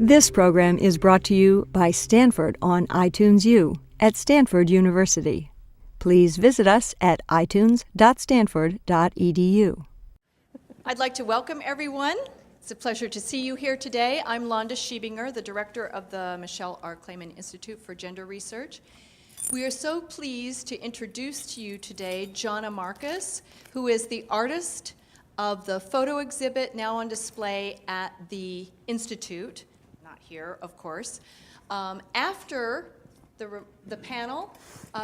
This program is brought to you by Stanford on iTunes U at Stanford University. Please visit us at itunes.stanford.edu. I'd like to welcome everyone. It's a pleasure to see you here today. I'm Londa Schiebinger, the director of the Michelle R. Clayman Institute for Gender Research. We are so pleased to introduce to you today Jana Marcus, who is the artist of the photo exhibit now on display at the Institute, not here, of course. After the panel,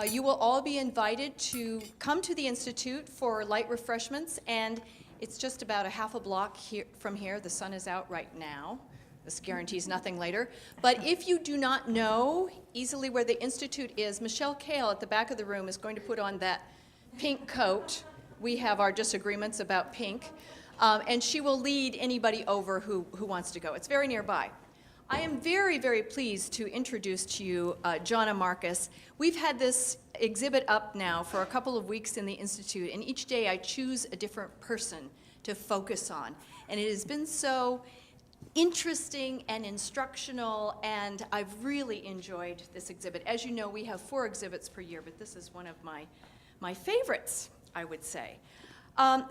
you will all be invited to come to the Institute for light refreshments, and it's just about a half a block from here. The sun is out right now. This guarantees nothing later. But if you do not know easily where the Institute is, Michelle Kale at the back of the room is going to put on that pink coat. We have our disagreements about pink. And she will lead anybody over who wants to go. It's very nearby. I am very, very pleased to introduce to you Jana Marcus. We've had this exhibit up now for a couple of weeks in the Institute, and each day I choose a different person to focus on. And it has been so interesting and instructional, and I've really enjoyed this exhibit. As you know, we have 4 exhibits per year, but this is one of my favorites, I would say.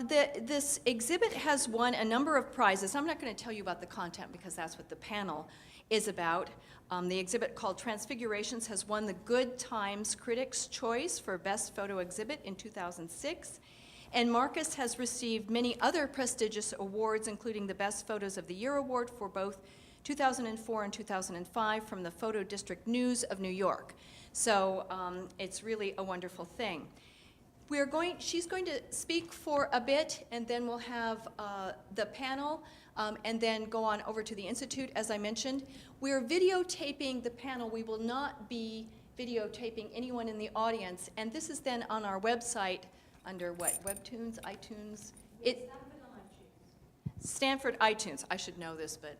This exhibit has won a number of prizes. I'm not going to tell you about the content because that's what the panel is about. The exhibit called Transfigurations has won the Good Times Critics' Choice for Best Photo Exhibit in 2006. And Marcus has received many other prestigious awards, including the Best Photos of the Year award for both 2004 and 2005 from the Photo District News of New York. So it's really a wonderful thing. She's going to speak for a bit, and then we'll have the panel, and then go on over to the Institute, as I mentioned. We're videotaping the panel. We will not be videotaping anyone in the audience, and this is then on our website under what? Webtoons, iTunes? Stanford iTunes. I should know this, but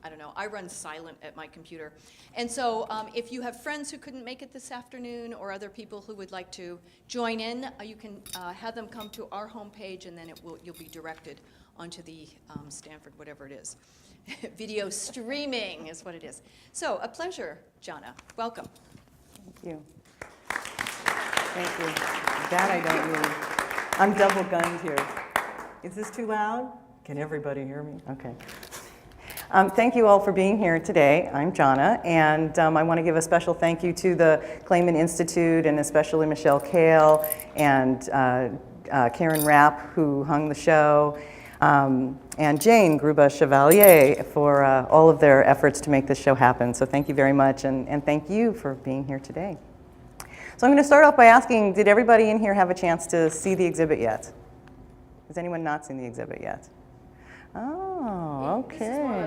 I don't know. I run silent at my computer. And so if you have friends who couldn't make it this afternoon or other people who would like to join in, you can have them come to our homepage, and then you'll be directed onto the Stanford, whatever it is. Video streaming is what it is. So a pleasure, Jana. Welcome. Thank you. Thank you. That I don't really. I'm double gunned here. Is this too loud? Can everybody hear me? Okay. Thank you all for being here today. I'm Jana, and I want to give a special thank you to the Clayman Institute, and especially Michelle Kale and Karen Rapp, who hung the show, and Jane Gruba-Chevalier for all of their efforts to make this show happen. So thank you very much, and thank you for being here today. So I'm going to start off by asking, did everybody in here have a chance to see the exhibit yet? Has anyone not seen the exhibit yet? Oh, okay. This is more or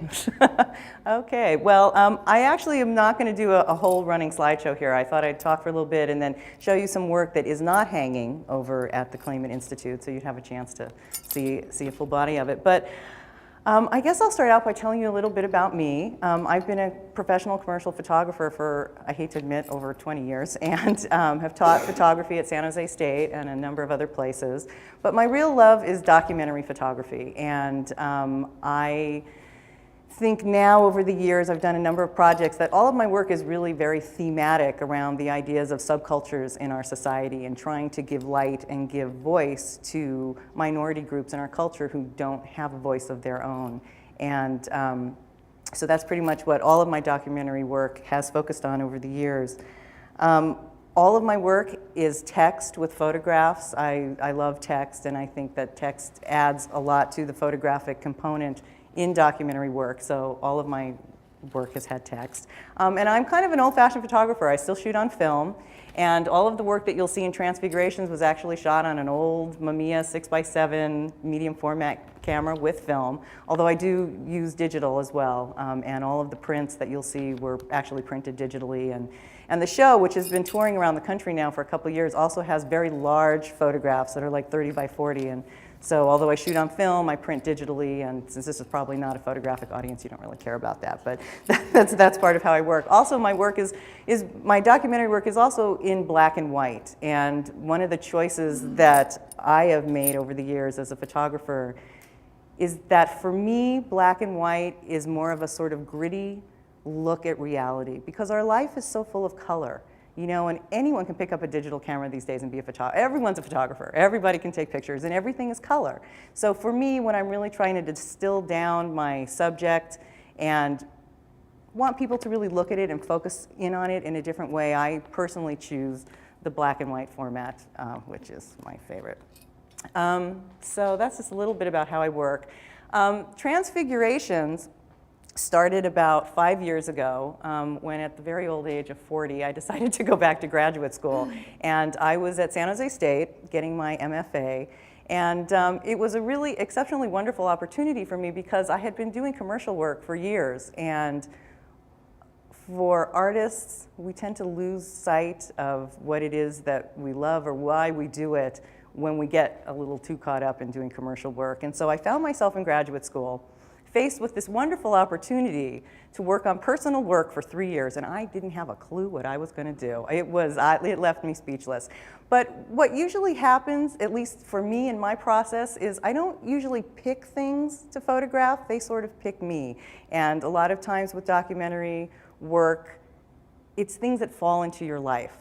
less the opening. Okay, well, I actually am not going to do a whole running slideshow here. I thought I'd talk for a little bit and then show you some work that is not hanging over at the Clayman Institute, so you'd have a chance to see a full body of it. But I guess I'll start out by telling you a little bit about me. I've been a professional commercial photographer for, I hate to admit, over 20 years, and have taught photography at San Jose State and a number of other places. But my real love is documentary photography, and I think now over the years I've done a number of projects that all of my work is really very thematic around the ideas of subcultures in our society and trying to give light and give voice to minority groups in our culture who don't have a voice of their own. And so that's pretty much what all of my documentary work has focused on over the years. All of my work is text with photographs. I love text, and I think that text adds a lot to the photographic component in documentary work, so all of my work has had text. And I'm kind of an old-fashioned photographer. I still shoot on film, and all of the work that you'll see in Transfigurations was actually shot on an old Mamiya 6x7 medium format camera with film, although I do use digital as well, and all of the prints that you'll see were actually printed digitally. And the show, which has been touring around the country now for a couple of years, also has very large photographs that are like 30 by 40, and so although I shoot on film, I print digitally, and since this is probably not a photographic audience, you don't really care about that, but that's part of how I work. Also, my work my documentary work is also in black and white, and one of the choices that I have made over the years as a photographer is that for me, black and white is more of a sort of gritty look at reality, because our life is so full of color. You know, and anyone can pick up a digital camera these days and be a photographer. Everyone's a photographer. Everybody can take pictures, and everything is color. So for me, when I'm really trying to distill down my subject and want people to really look at it and focus in on it in a different way, I personally choose the black and white format, which is my favorite. So that's just a little bit about how I work. Transfigurations started about 5 years ago, when at the very old age of 40, I decided to go back to graduate school. And I was at San Jose State getting my MFA. And it was a really exceptionally wonderful opportunity for me, because I had been doing commercial work for years. And for artists, we tend to lose sight of what it is that we love or why we do it when we get a little too caught up in doing commercial work. And so I found myself in graduate school, faced with this wonderful opportunity to work on personal work for 3 years, and I didn't have a clue what I was going to do. It left me speechless. But what usually happens, at least for me in my process, is I don't usually pick things to photograph, they sort of pick me. And a lot of times with documentary work, it's things that fall into your life.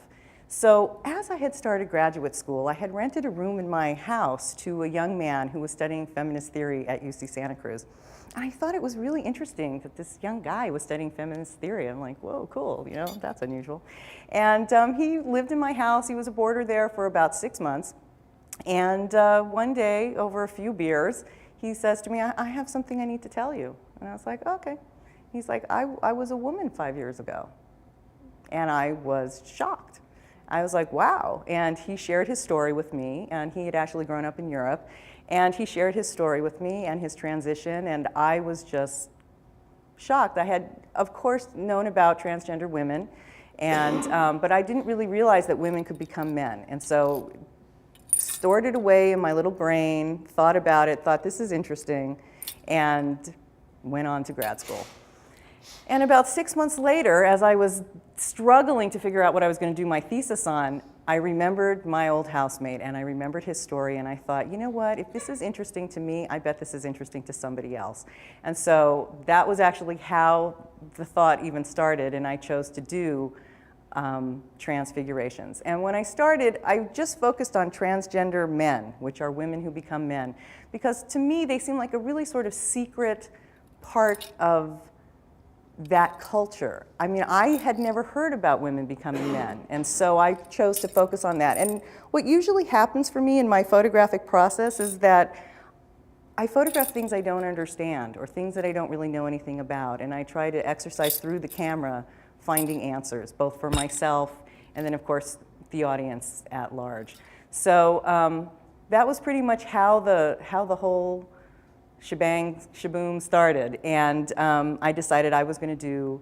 So as I had started graduate school, I had rented a room in my house to a young man who was studying feminist theory at UC Santa Cruz. And I thought it was really interesting that this young guy was studying feminist theory. I'm like, whoa, cool, you know, that's unusual. And he lived in my house. He was a boarder there for about 6 months. And one day, over a few beers, he says to me, I have something I need to tell you. And I was like, okay. He's like, I was a woman 5 years ago. And I was shocked. I was like, wow. And he shared his story with me, and he had actually grown up in Europe. And he shared his story with me and his transition, and I was just shocked. I had, of course, known about transgender women, and, but I didn't really realize that women could become men. And so stored it away in my little brain, thought about it, thought this is interesting, and went on to grad school. And about 6 months later, as I was struggling to figure out what I was going to do my thesis on, I remembered my old housemate, and I remembered his story, and I thought, you know what, if this is interesting to me, I bet this is interesting to somebody else. And so that was actually how the thought even started, and I chose to do Transfigurations. And when I started, I just focused on transgender men, which are women who become men, because to me, they seem like a really sort of secret part of that culture. I mean, I had never heard about women becoming men, and so I chose to focus on that. And what usually happens for me in my photographic process is that I photograph things I don't understand or things that I don't really know anything about, and I try to exercise through the camera finding answers, both for myself and then, of course, the audience at large. So that was pretty much how the whole shaboom started, and I decided I was going to do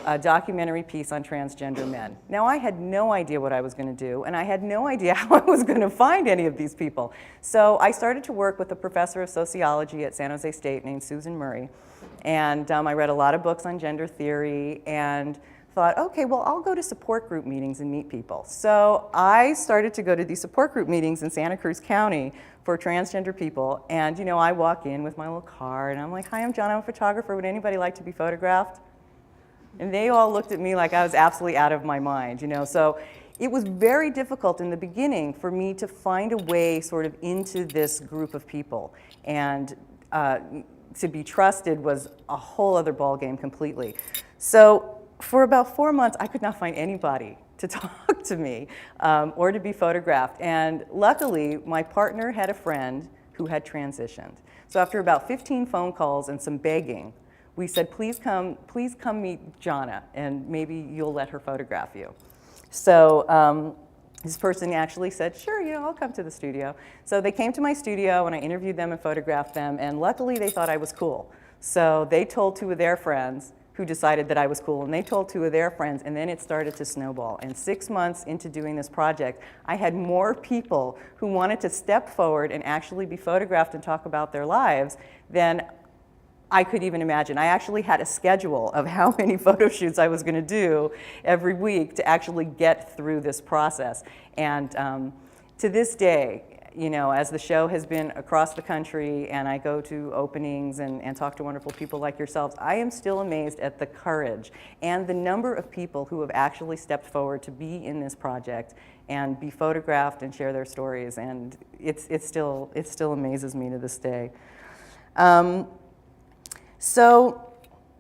a documentary piece on transgender men. Now, I had no idea what I was going to do, and I had no idea how I was going to find any of these people. So I started to work with a professor of sociology at San Jose State named Susan Murray, and I read a lot of books on gender theory and thought, okay, well, I'll go to support group meetings and meet people. So I started to go to these support group meetings in Santa Cruz County for transgender people, and you know, I walk in with my little card, and I'm like, hi, I'm Jana, I'm a photographer, would anybody like to be photographed? And they all looked at me like I was absolutely out of my mind, you know. So it was very difficult in the beginning for me to find a way sort of into this group of people, and to be trusted was a whole other ballgame completely. So for about 4 months, I could not find anybody to talk to me or to be photographed. And luckily, my partner had a friend who had transitioned. So after about 15 phone calls and some begging, we said, please come meet Jana, and maybe you'll let her photograph you. So this person actually said, sure, you know, I'll come to the studio. So they came to my studio, and I interviewed them and photographed them, and luckily they thought I was cool. So they told 2 of their friends, who decided that I was cool, and they told 2 of their friends, and then it started to snowball. And 6 months into doing this project, I had more people who wanted to step forward and actually be photographed and talk about their lives than I could even imagine. I actually had a schedule of how many photo shoots I was going to do every week to actually get through this process. And to this day, you know, as the show has been across the country and I go to openings and talk to wonderful people like yourselves, I am still amazed at the courage and the number of people who have actually stepped forward to be in this project and be photographed and share their stories, and it still amazes me to this day.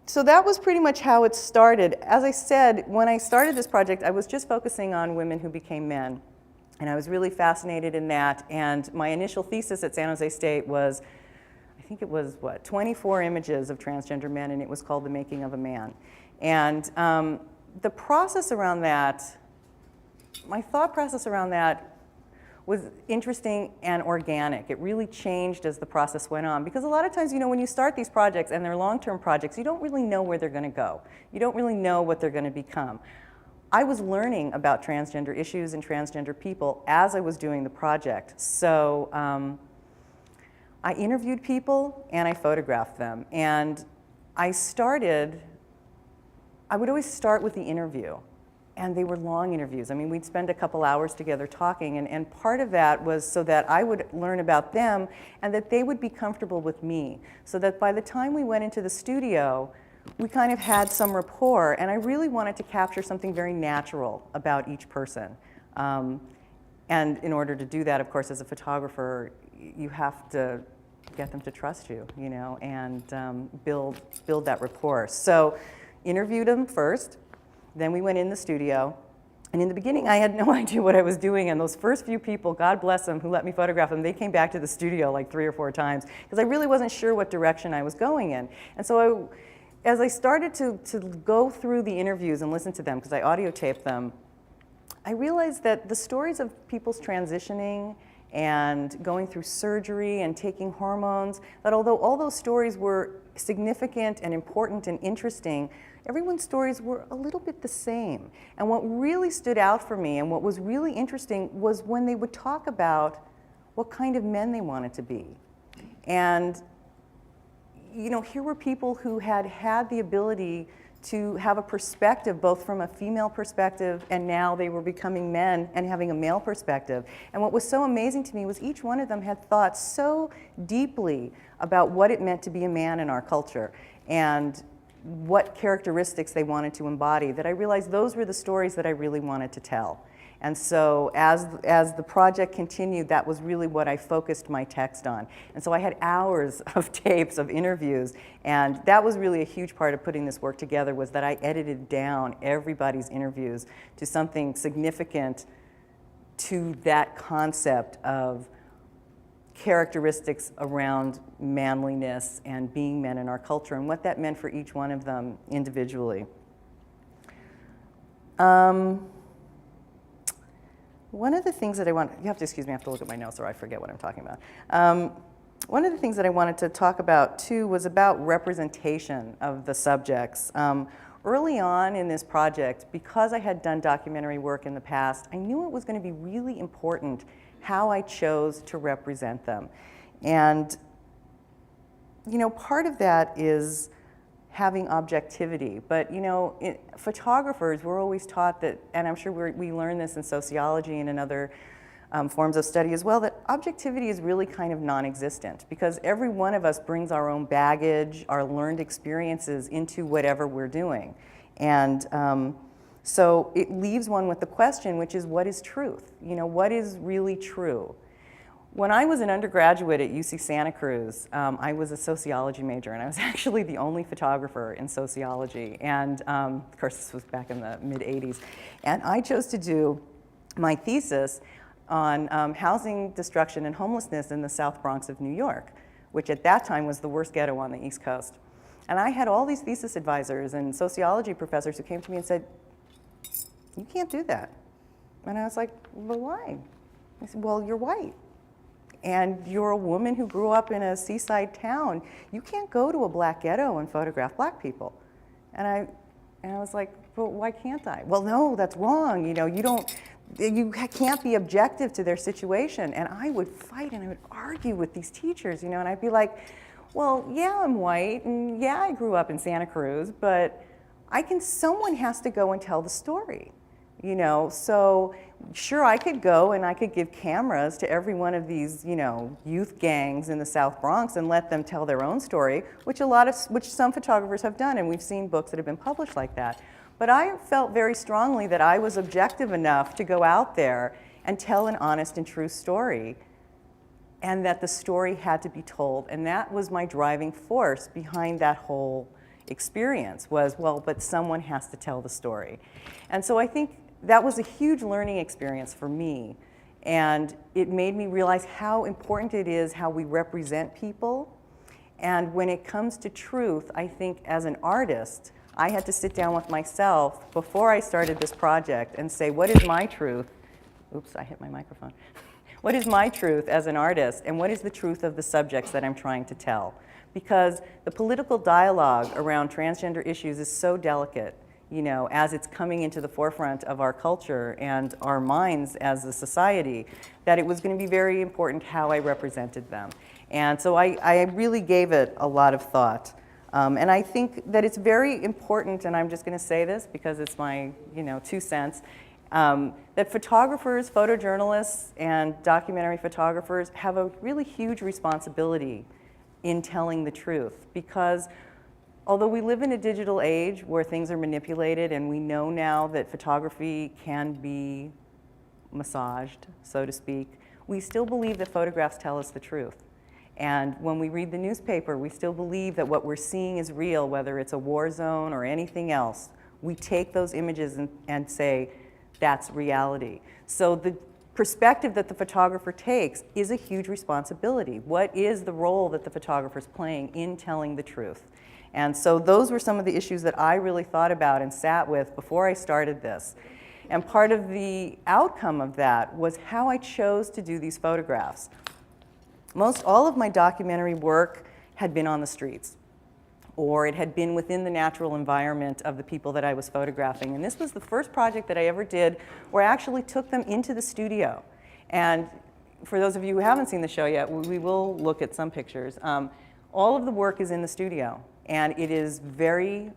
So that was pretty much how it started. As I said, when I started this project, I was just focusing on women who became men. And I was really fascinated in that. And my initial thesis at San Jose State was, I think it was, 24 images of transgender men, and it was called The Making of a Man. And the process around that, my thought process around that was interesting and organic. It really changed as the process went on. Because a lot of times, you know, when you start these projects, and they're long-term projects, you don't really know where they're going to go. You don't really know what they're going to become. I was learning about transgender issues and transgender people as I was doing the project. So I interviewed people and I photographed them. And I would always start with the interview. And they were long interviews. I mean, we'd spend a couple hours together talking, and part of that was so that I would learn about them and that they would be comfortable with me, so that by the time we went into the studio, we kind of had some rapport, and I really wanted to capture something very natural about each person. And in order to do that, of course, as a photographer, you have to get them to trust you, you know, and build that rapport. So interviewed them first. Then we went in the studio, and in the beginning I had no idea what I was doing, and those first few people, God bless them, who let me photograph them, they came back to the studio like 3 or 4 times, because I really wasn't sure what direction I was going in. And so as I started to go through the interviews and listen to them, because I audio taped them, I realized that the stories of people's transitioning and going through surgery and taking hormones, that although all those stories were significant and important and interesting, everyone's stories were a little bit the same. And what really stood out for me and what was really interesting was when they would talk about what kind of men they wanted to be. And, you know, here were people who had had the ability to have a perspective, both from a female perspective, and now they were becoming men and having a male perspective. And what was so amazing to me was each one of them had thought so deeply about what it meant to be a man in our culture and what characteristics they wanted to embody, that I realized those were the stories that I really wanted to tell. And so as the project continued, that was really what I focused my text on. And so I had hours of tapes of interviews, and that was really a huge part of putting this work together, was that I edited down everybody's interviews to something significant to that concept of characteristics around manliness and being men in our culture and what that meant for each one of them individually. One of the things that you have to excuse me, I have to look at my notes or I forget what I'm talking about. One of the things that I wanted to talk about too was about representation of the subjects. Early on in this project, because I had done documentary work in the past, I knew it was going to be really important how I chose to represent them. And, you know, part of that is having objectivity. But, you know, photographers, we're always taught that, and I'm sure we learn this in sociology and in other forms of study as well, that objectivity is really kind of non-existent, because every one of us brings our own baggage, our learned experiences into whatever we're doing. And so it leaves one with the question, which is, what is truth? You know, what is really true? When I was an undergraduate at UC Santa Cruz, I was a sociology major, and I was actually the only photographer in sociology. And of course, this was back in the mid-'80s. And I chose to do my thesis on housing destruction and homelessness in the South Bronx of New York, which at that time was the worst ghetto on the East Coast. And I had all these thesis advisors and sociology professors who came to me and said, "You can't do that." And I was like, "Well, why?" I said, "Well, you're white. And you're a woman who grew up in a seaside town. You can't go to a black ghetto and photograph black people." And I was like, "Well, why can't I?" "Well, no, that's wrong. You know, you can't be objective to their situation." And I would fight and I would argue with these teachers, you know, and I'd be like, "Well, yeah, I'm white, and yeah, I grew up in Santa Cruz, but someone has to go and tell the story." You know, so sure, I could go and I could give cameras to every one of these, youth gangs in the South Bronx and let them tell their own story, which some photographers have done, and we've seen books that have been published like that. But I felt very strongly that I was objective enough to go out there and tell an honest and true story, and that the story had to be told. And that was my driving force behind that whole experience was, well, but someone has to tell the story. And so I think that was a huge learning experience for me. And it made me realize how important it is how we represent people. And when it comes to truth, I think as an artist, I had to sit down with myself before I started this project and say, what is my truth? Oops, I hit my microphone. What is my truth as an artist, and what is the truth of the subjects that I'm trying to tell? Because the political dialogue around transgender issues is so delicate, as it's coming into the forefront of our culture and our minds as a society, that it was going to be very important how I represented them. And so I really gave it a lot of thought. And I think that it's very important, and I'm just going to say this because it's my 2 cents, that photographers, photojournalists, and documentary photographers have a really huge responsibility in telling the truth. Because although we live in a digital age where things are manipulated, and we know now that photography can be massaged, so to speak, we still believe that photographs tell us the truth. And when we read the newspaper, we still believe that what we're seeing is real, whether it's a war zone or anything else. We take those images and say, that's reality. So the perspective that the photographer takes is a huge responsibility. What is the role that the photographer's playing in telling the truth? And so those were some of the issues that I really thought about and sat with before I started this. And part of the outcome of that was how I chose to do these photographs. Most all of my documentary work had been on the streets, or it had been within the natural environment of the people that I was photographing. And this was the first project that I ever did where I actually took them into the studio. And for those of you who haven't seen the show yet, we will look at some pictures. All of the work is in the studio, and it is very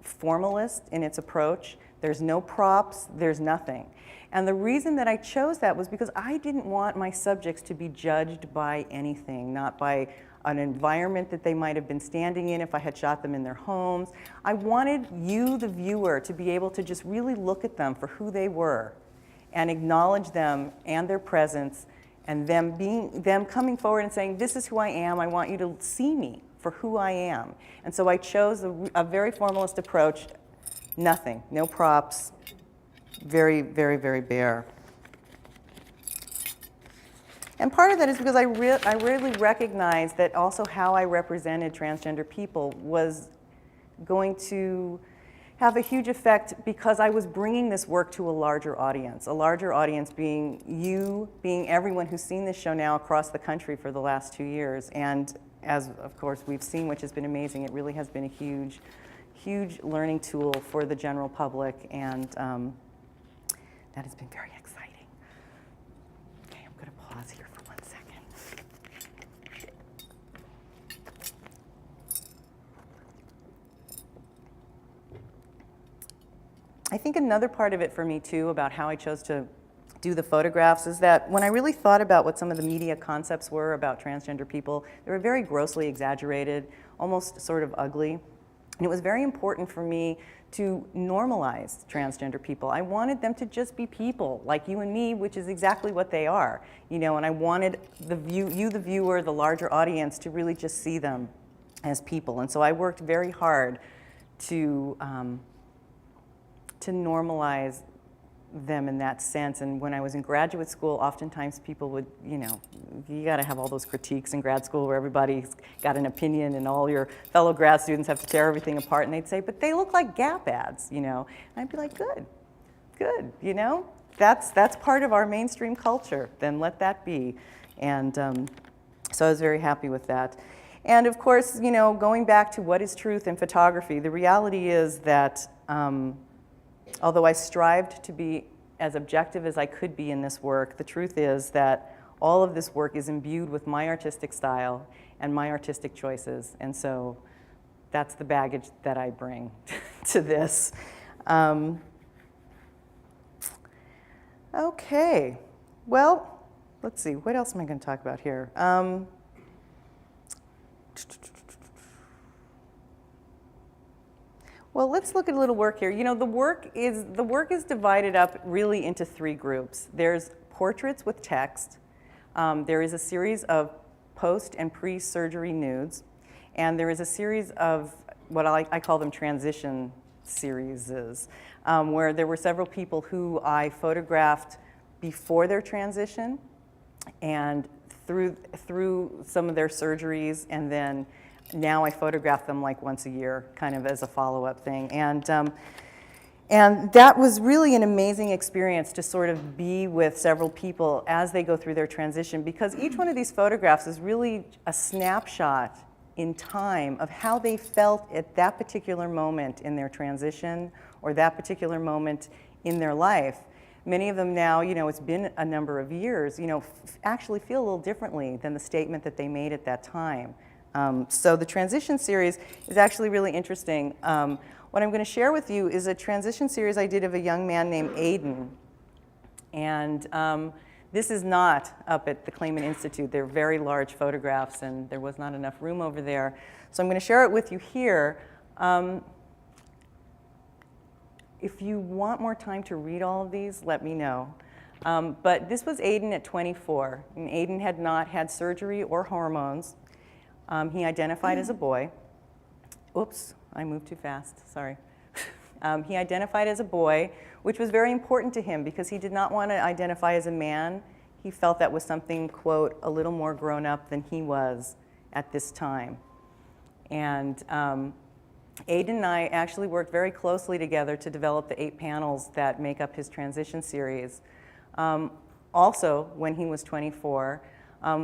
formalist in its approach. There's no props, there's nothing. And the reason that I chose that was because I didn't want my subjects to be judged by anything, not by an environment that they might have been standing in if I had shot them in their homes. I wanted you, the viewer, to be able to just really look at them for who they were and acknowledge them and their presence, and them coming forward and saying, this is who I am, I want you to see me for who I am. And so I chose a very formalist approach, nothing, no props, very, very, very bare. And part of that is because I really recognized that also how I represented transgender people was going to have a huge effect, because I was bringing this work to a larger audience being you, being everyone who's seen this show now across the country for the last 2 years. And as, of course, we've seen, which has been amazing, it really has been a huge, huge learning tool for the general public, and that has been very exciting. Okay, I'm going to pause here for 1 second. I think another part of it for me, too, about how I chose to do the photographs is that when I really thought about what some of the media concepts were about transgender people, they were very grossly exaggerated, almost sort of ugly. And it was very important for me to normalize transgender people. I wanted them to just be people like you and me, which is exactly what they are. And I wanted the viewer, the larger audience, to really just see them as people. And so I worked very hard to normalize them in that sense. And when I was in graduate school, oftentimes people would, you got to have all those critiques in grad school where everybody's got an opinion and all your fellow grad students have to tear everything apart, and they'd say, but they look like Gap ads, And I'd be like, good, that's part of our mainstream culture, then let that be. And so I was very happy with that. And of course, going back to what is truth in photography, the reality is that although I strived to be as objective as I could be in this work, the truth is that all of this work is imbued with my artistic style and my artistic choices. And so that's the baggage that I bring to this. Okay, well, let's see, what else am I going to talk about here? Well, let's look at a little work here. You know, the work is divided up really into three groups. There's portraits with text. There is a series of post and pre-surgery nudes, and there is a series of what I call them transition series, where there were several people who I photographed before their transition and through some of their surgeries, and then now I photograph them like once a year, kind of as a follow-up thing. And that was really an amazing experience to sort of be with several people as they go through their transition, because each one of these photographs is really a snapshot in time of how they felt at that particular moment in their transition or that particular moment in their life. Many of them now, you know, it's been a number of years, you know, actually feel a little differently than the statement that they made at that time. So the transition series is actually really interesting. What I'm going to share with you is a transition series I did of a young man named Aiden. And this is not up at the Clayman Institute. They're very large photographs, and there was not enough room over there. So I'm going to share it with you here. If you want more time to read all of these, let me know. But this was Aiden at 24. And Aiden had not had surgery or hormones. He identified as a boy. Oops, I moved too fast, sorry. He identified as a boy, which was very important to him because he did not want to identify as a man. He felt that was something, quote, a little more grown up than he was at this time. And Aiden and I actually worked very closely together to develop the 8 panels that make up his transition series. Also, when he was 24,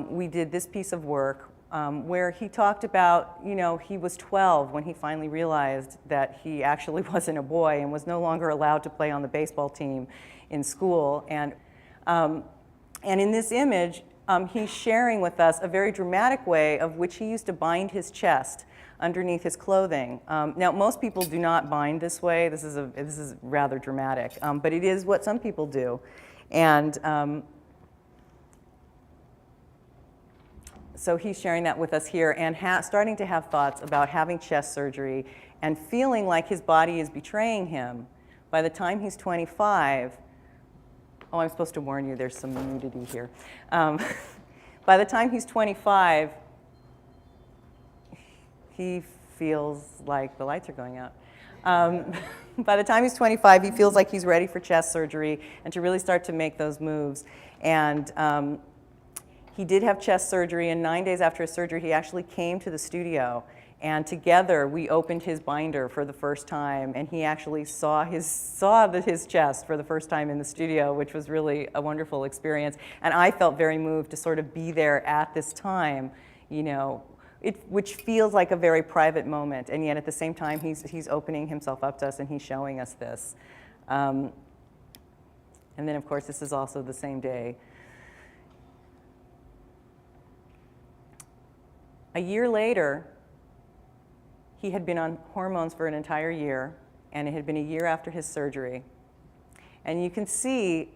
we did this piece of work where he talked about, you know, he was 12 when he finally realized that he actually wasn't a boy and was no longer allowed to play on the baseball team in school. And in this image, he's sharing with us a very dramatic way of which he used to bind his chest underneath his clothing. Now, most people do not bind this way. This is rather dramatic, but it is what some people do. And so he's sharing that with us here and starting to have thoughts about having chest surgery and feeling like his body is betraying him. By the time he's 25, oh, I'm supposed to warn you, there's some nudity here. By the time he's 25, he feels like the lights are going out. By the time he's 25, he feels like he's ready for chest surgery and to really start to make those moves. And he did have chest surgery, and 9 days after his surgery, he actually came to the studio. And together, we opened his binder for the first time, and he actually saw his chest for the first time in the studio, which was really a wonderful experience. And I felt very moved to sort of be there at this time, you know, which feels like a very private moment. And yet, at the same time, he's opening himself up to us, and he's showing us this. And then, of course, this is also the same day. A year later, he had been on hormones for an entire year, and it had been a year after his surgery. And you can see,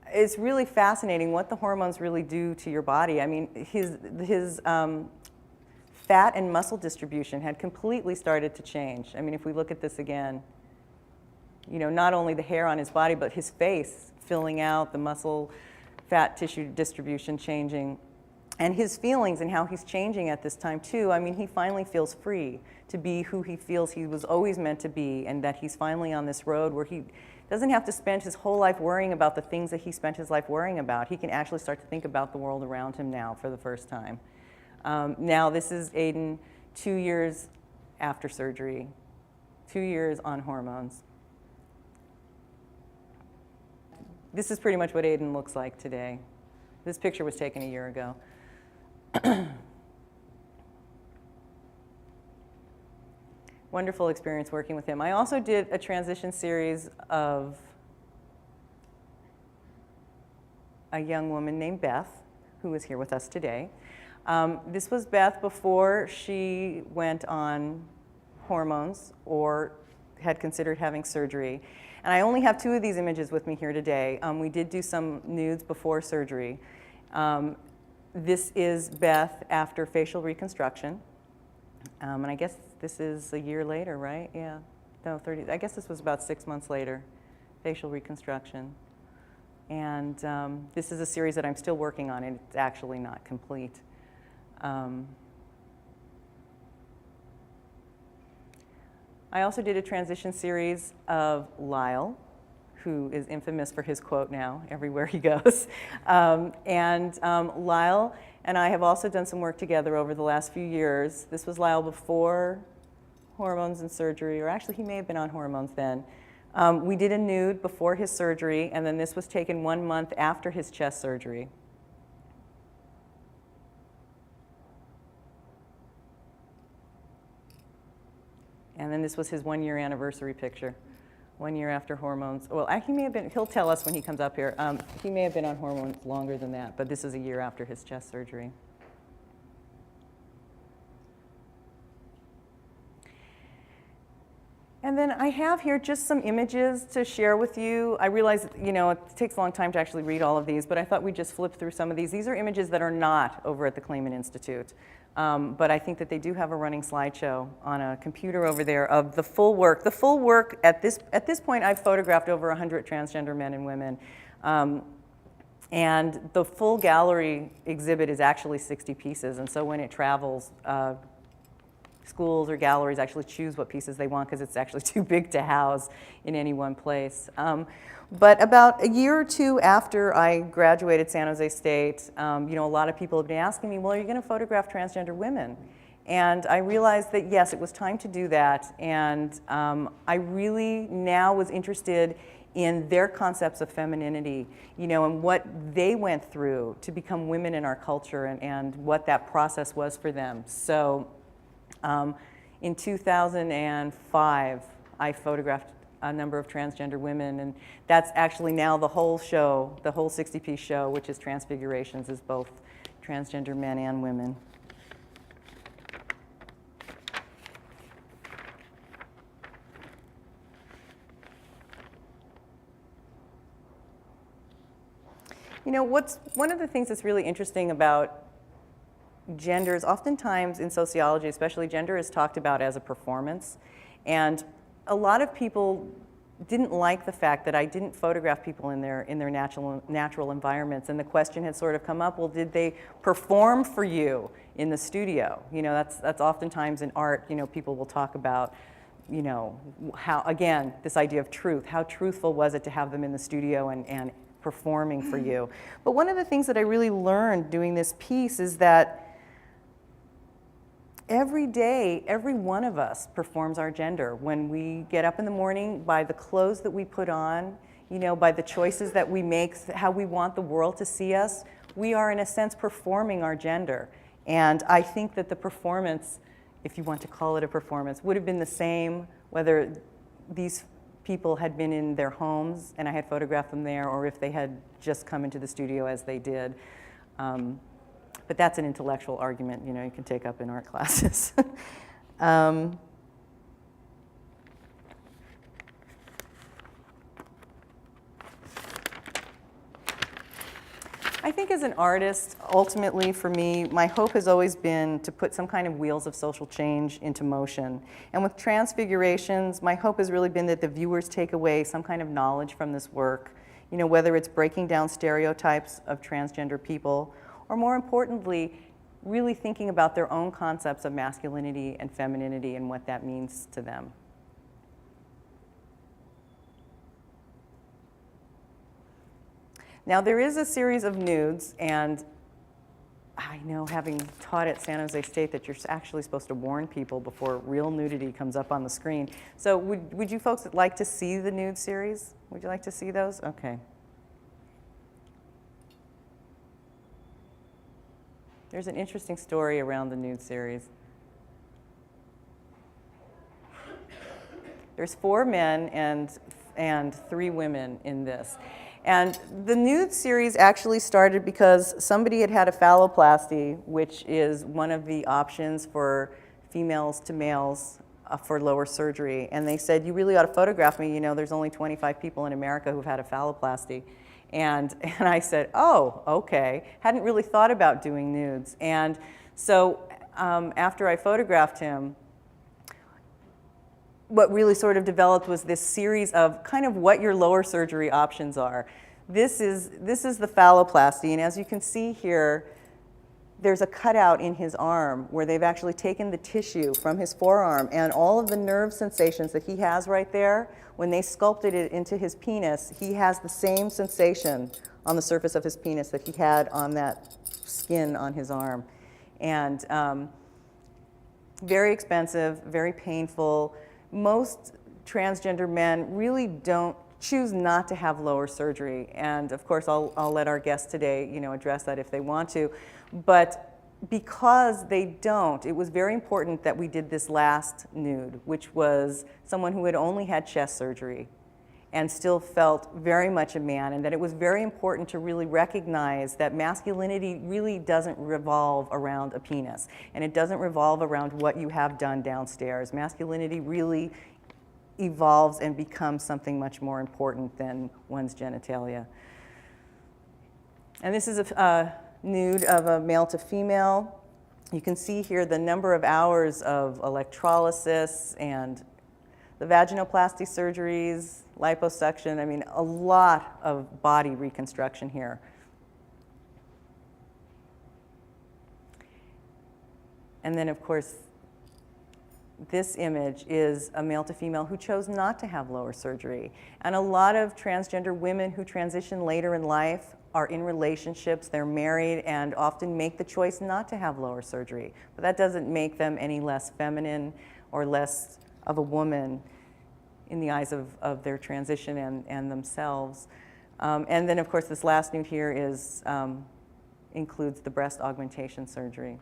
it's really fascinating what the hormones really do to your body. I mean, his fat and muscle distribution had completely started to change. I mean, if we look at this again, you know, not only the hair on his body, but his face filling out, the muscle, fat tissue distribution changing. And his feelings and how he's changing at this time too. I mean, he finally feels free to be who he feels he was always meant to be, and that he's finally on this road where he doesn't have to spend his whole life worrying about the things that he spent his life worrying about. He can actually start to think about the world around him now for the first time. Now, this is Aiden 2 years after surgery, 2 years on hormones. This is pretty much what Aiden looks like today. This picture was taken a year ago. Wonderful experience working with him. I also did a transition series of a young woman named Beth, who is here with us today. This was Beth before she went on hormones or had considered having surgery. And I only have 2 of these images with me here today. We did do some nudes before surgery. This is Beth after facial reconstruction. And I guess this is a year later, right? Yeah, no, 30, I guess this was about 6 months later, facial reconstruction. And this is a series that I'm still working on, and it's actually not complete. I also did a transition series of Lyle, who is infamous for his quote now everywhere he goes. Lyle and I have also done some work together over the last few years. This was Lyle before hormones and surgery, or actually he may have been on hormones then. We did a nude before his surgery, and then this was taken 1 month after his chest surgery. And then this was his 1-year anniversary picture, 1 year after hormones. Well, he may have been, he'll tell us when he comes up here. He may have been on hormones longer than that, but this is a year after his chest surgery. And then I have here just some images to share with you. I realize, you know, it takes a long time to actually read all of these, but I thought we'd just flip through some of these. These are images that are not over at the Clayman Institute. But I think that they do have a running slideshow on a computer over there of the full work. The full work, at this point, I've photographed over 100 transgender men and women. And the full gallery exhibit is actually 60 pieces. And so when it travels, schools or galleries actually choose what pieces they want because it's actually too big to house in any one place. But about a year or 2 after I graduated San Jose State, you know, a lot of people have been asking me, well, are you going to photograph transgender women? And I realized that, yes, it was time to do that. And I really now was interested in their concepts of femininity, you know, and what they went through to become women in our culture and what that process was for them. So in 2005, I photographed a number of transgender women, and that's actually now the whole show, the whole 60-piece show, which is Transfigurations, is both transgender men and women. You know, one of the things that's really interesting about gender is oftentimes in sociology, especially, gender is talked about as a performance. And a lot of people didn't like the fact that I didn't photograph people in their natural environments. And the question had sort of come up, well, did they perform for you in the studio? You know, that's oftentimes in art, you know, people will talk about, you know, how, again, this idea of truth. How truthful was it to have them in the studio and performing for you? But one of the things that I really learned doing this piece is that every day, every one of us performs our gender. When we get up in the morning, by the clothes that we put on, you know, by the choices that we make, how we want the world to see us, we are in a sense performing our gender. And I think that the performance, if you want to call it a performance, would have been the same whether these people had been in their homes and I had photographed them there, or if they had just come into the studio as they did. But that's an intellectual argument, you know, you can take up in art classes. I think as an artist, ultimately for me, my hope has always been to put some kind of wheels of social change into motion. And with Transfigurations, my hope has really been that the viewers take away some kind of knowledge from this work, you know, whether it's breaking down stereotypes of transgender people, or more importantly, really thinking about their own concepts of masculinity and femininity and what that means to them. Now, there is a series of nudes, and I know, having taught at San Jose State, that you're actually supposed to warn people before real nudity comes up on the screen. So would you folks like to see the nude series? Would you like to see those? Okay. There's an interesting story around the nude series. There's 4 men and 3 women in this. And the nude series actually started because somebody had a phalloplasty, which is one of the options for females to males for lower surgery. And they said, you really ought to photograph me. You know, there's only 25 people in America who've had a phalloplasty. And I said, oh, okay. Hadn't really thought about doing nudes. And so after I photographed him, what really sort of developed was this series of kind of what your lower surgery options are. This is the phalloplasty, and as you can see here, there's a cutout in his arm where they've actually taken the tissue from his forearm, and all of the nerve sensations that he has right there, when they sculpted it into his penis, he has the same sensation on the surface of his penis that he had on that skin on his arm. And very expensive, very painful. Most transgender men really don't choose not to have lower surgery. And of course, I'll let our guests today, you know, address that if they want to. But because they don't, it was very important that we did this last nude, which was someone who had only had chest surgery and still felt very much a man, and that it was very important to really recognize that masculinity really doesn't revolve around a penis, and it doesn't revolve around what you have done downstairs. Masculinity really evolves and becomes something much more important than one's genitalia. And this is a nude of a male to female. You can see here the number of hours of electrolysis and the vaginoplasty surgeries, liposuction, I mean, a lot of body reconstruction here. And then, of course, this image is a male to female who chose not to have lower surgery. And a lot of transgender women who transition later in life are in relationships, they're married, and often make the choice not to have lower surgery. But that doesn't make them any less feminine or less of a woman in the eyes of their transition and themselves. And then, of course, this last nude here includes the breast augmentation surgery.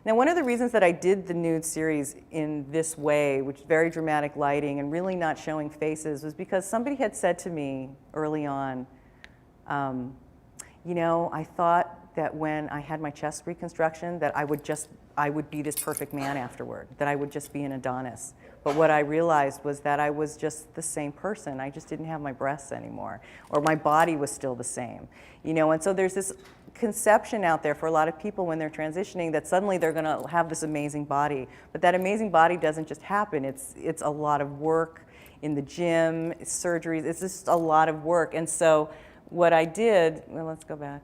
Now, one of the reasons that I did the nude series in this way, which is very dramatic lighting and really not showing faces, was because somebody had said to me early on, you know, I thought that when I had my chest reconstruction that I would be this perfect man afterward, that I would just be an Adonis. But what I realized was that I was just the same person. I just didn't have my breasts anymore, or my body was still the same. You know, and so there's this conception out there for a lot of people when they're transitioning that suddenly they're going to have this amazing body. But that amazing body doesn't just happen. It's a lot of work in the gym, surgeries. It's just a lot of work. And so what I did, well, let's go back.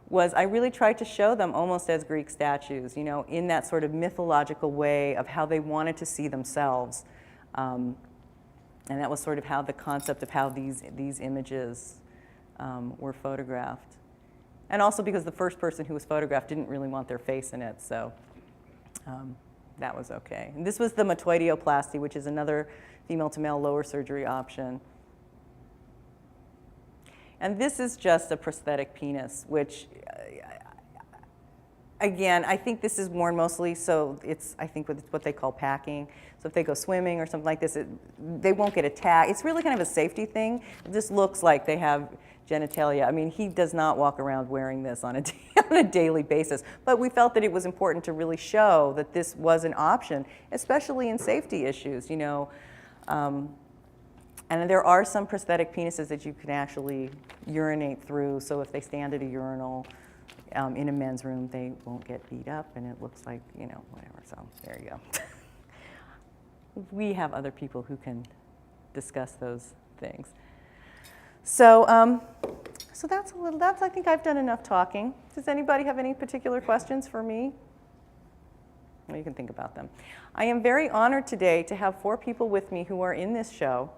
Was I really tried to show them almost as Greek statues, you know, in that sort of mythological way of how they wanted to see themselves. And that was sort of how the concept of how these images were photographed. And also because the first person who was photographed didn't really want their face in it, so that was okay. And this was the metoidioplasty, which is another female to male lower surgery option. And this is just a prosthetic penis, which, again, I think this is more mostly, so it's, I think, what they call packing. So if they go swimming or something like this, they won't get attacked. It's really kind of a safety thing. It just looks like they have genitalia. I mean, he does not walk around wearing this on a daily basis. But we felt that it was important to really show that this was an option, especially in safety issues, you know. And there are some prosthetic penises that you can actually urinate through, so if they stand at a urinal in a men's room, they won't get beat up, and it looks like, you know, whatever, so there you go. We have other people who can discuss those things. So, so that's I think I've done enough talking. Does anybody have any particular questions for me? Well, you can think about them. I am very honored today to have 4 people with me who are in this show.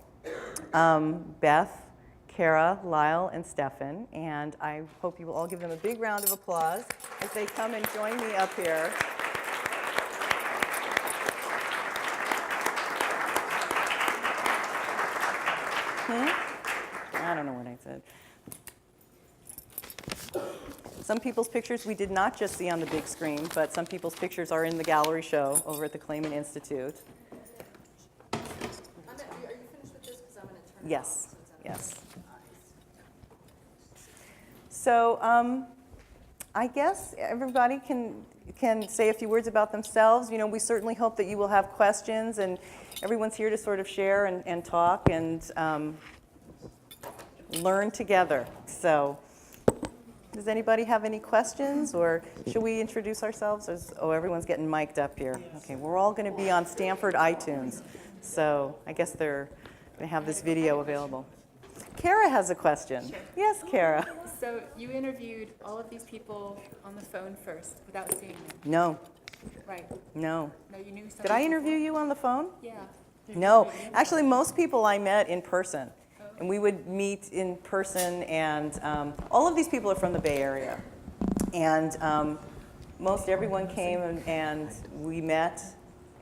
Beth, Kara, Lyle, and Stefan, and I hope you will all give them a big round of applause as they come and join me up here. I don't know what I said. Some people's pictures we did not just see on the big screen, but some people's pictures are in the gallery show over at the Clayman Institute. Yes, yes. So I guess everybody can can say a few words about themselves. You know, we certainly hope that you will have questions, and everyone's here to sort of share and talk and learn together. So, does anybody have any questions, or should we introduce ourselves? Oh, everyone's getting mic'd up here. Okay, we're all going to be on Stanford iTunes, so I guess they're going to have this video available. Kara has a question. Sure. Yes, Kara. So you interviewed all of these people on the phone first without seeing them, No, right? no. No, you knew some. Did I people. interview you on the phone? Yeah. No, actually, most people I met in person, and we would meet in person, and all of these people are from the Bay Area, and most everyone came and we met,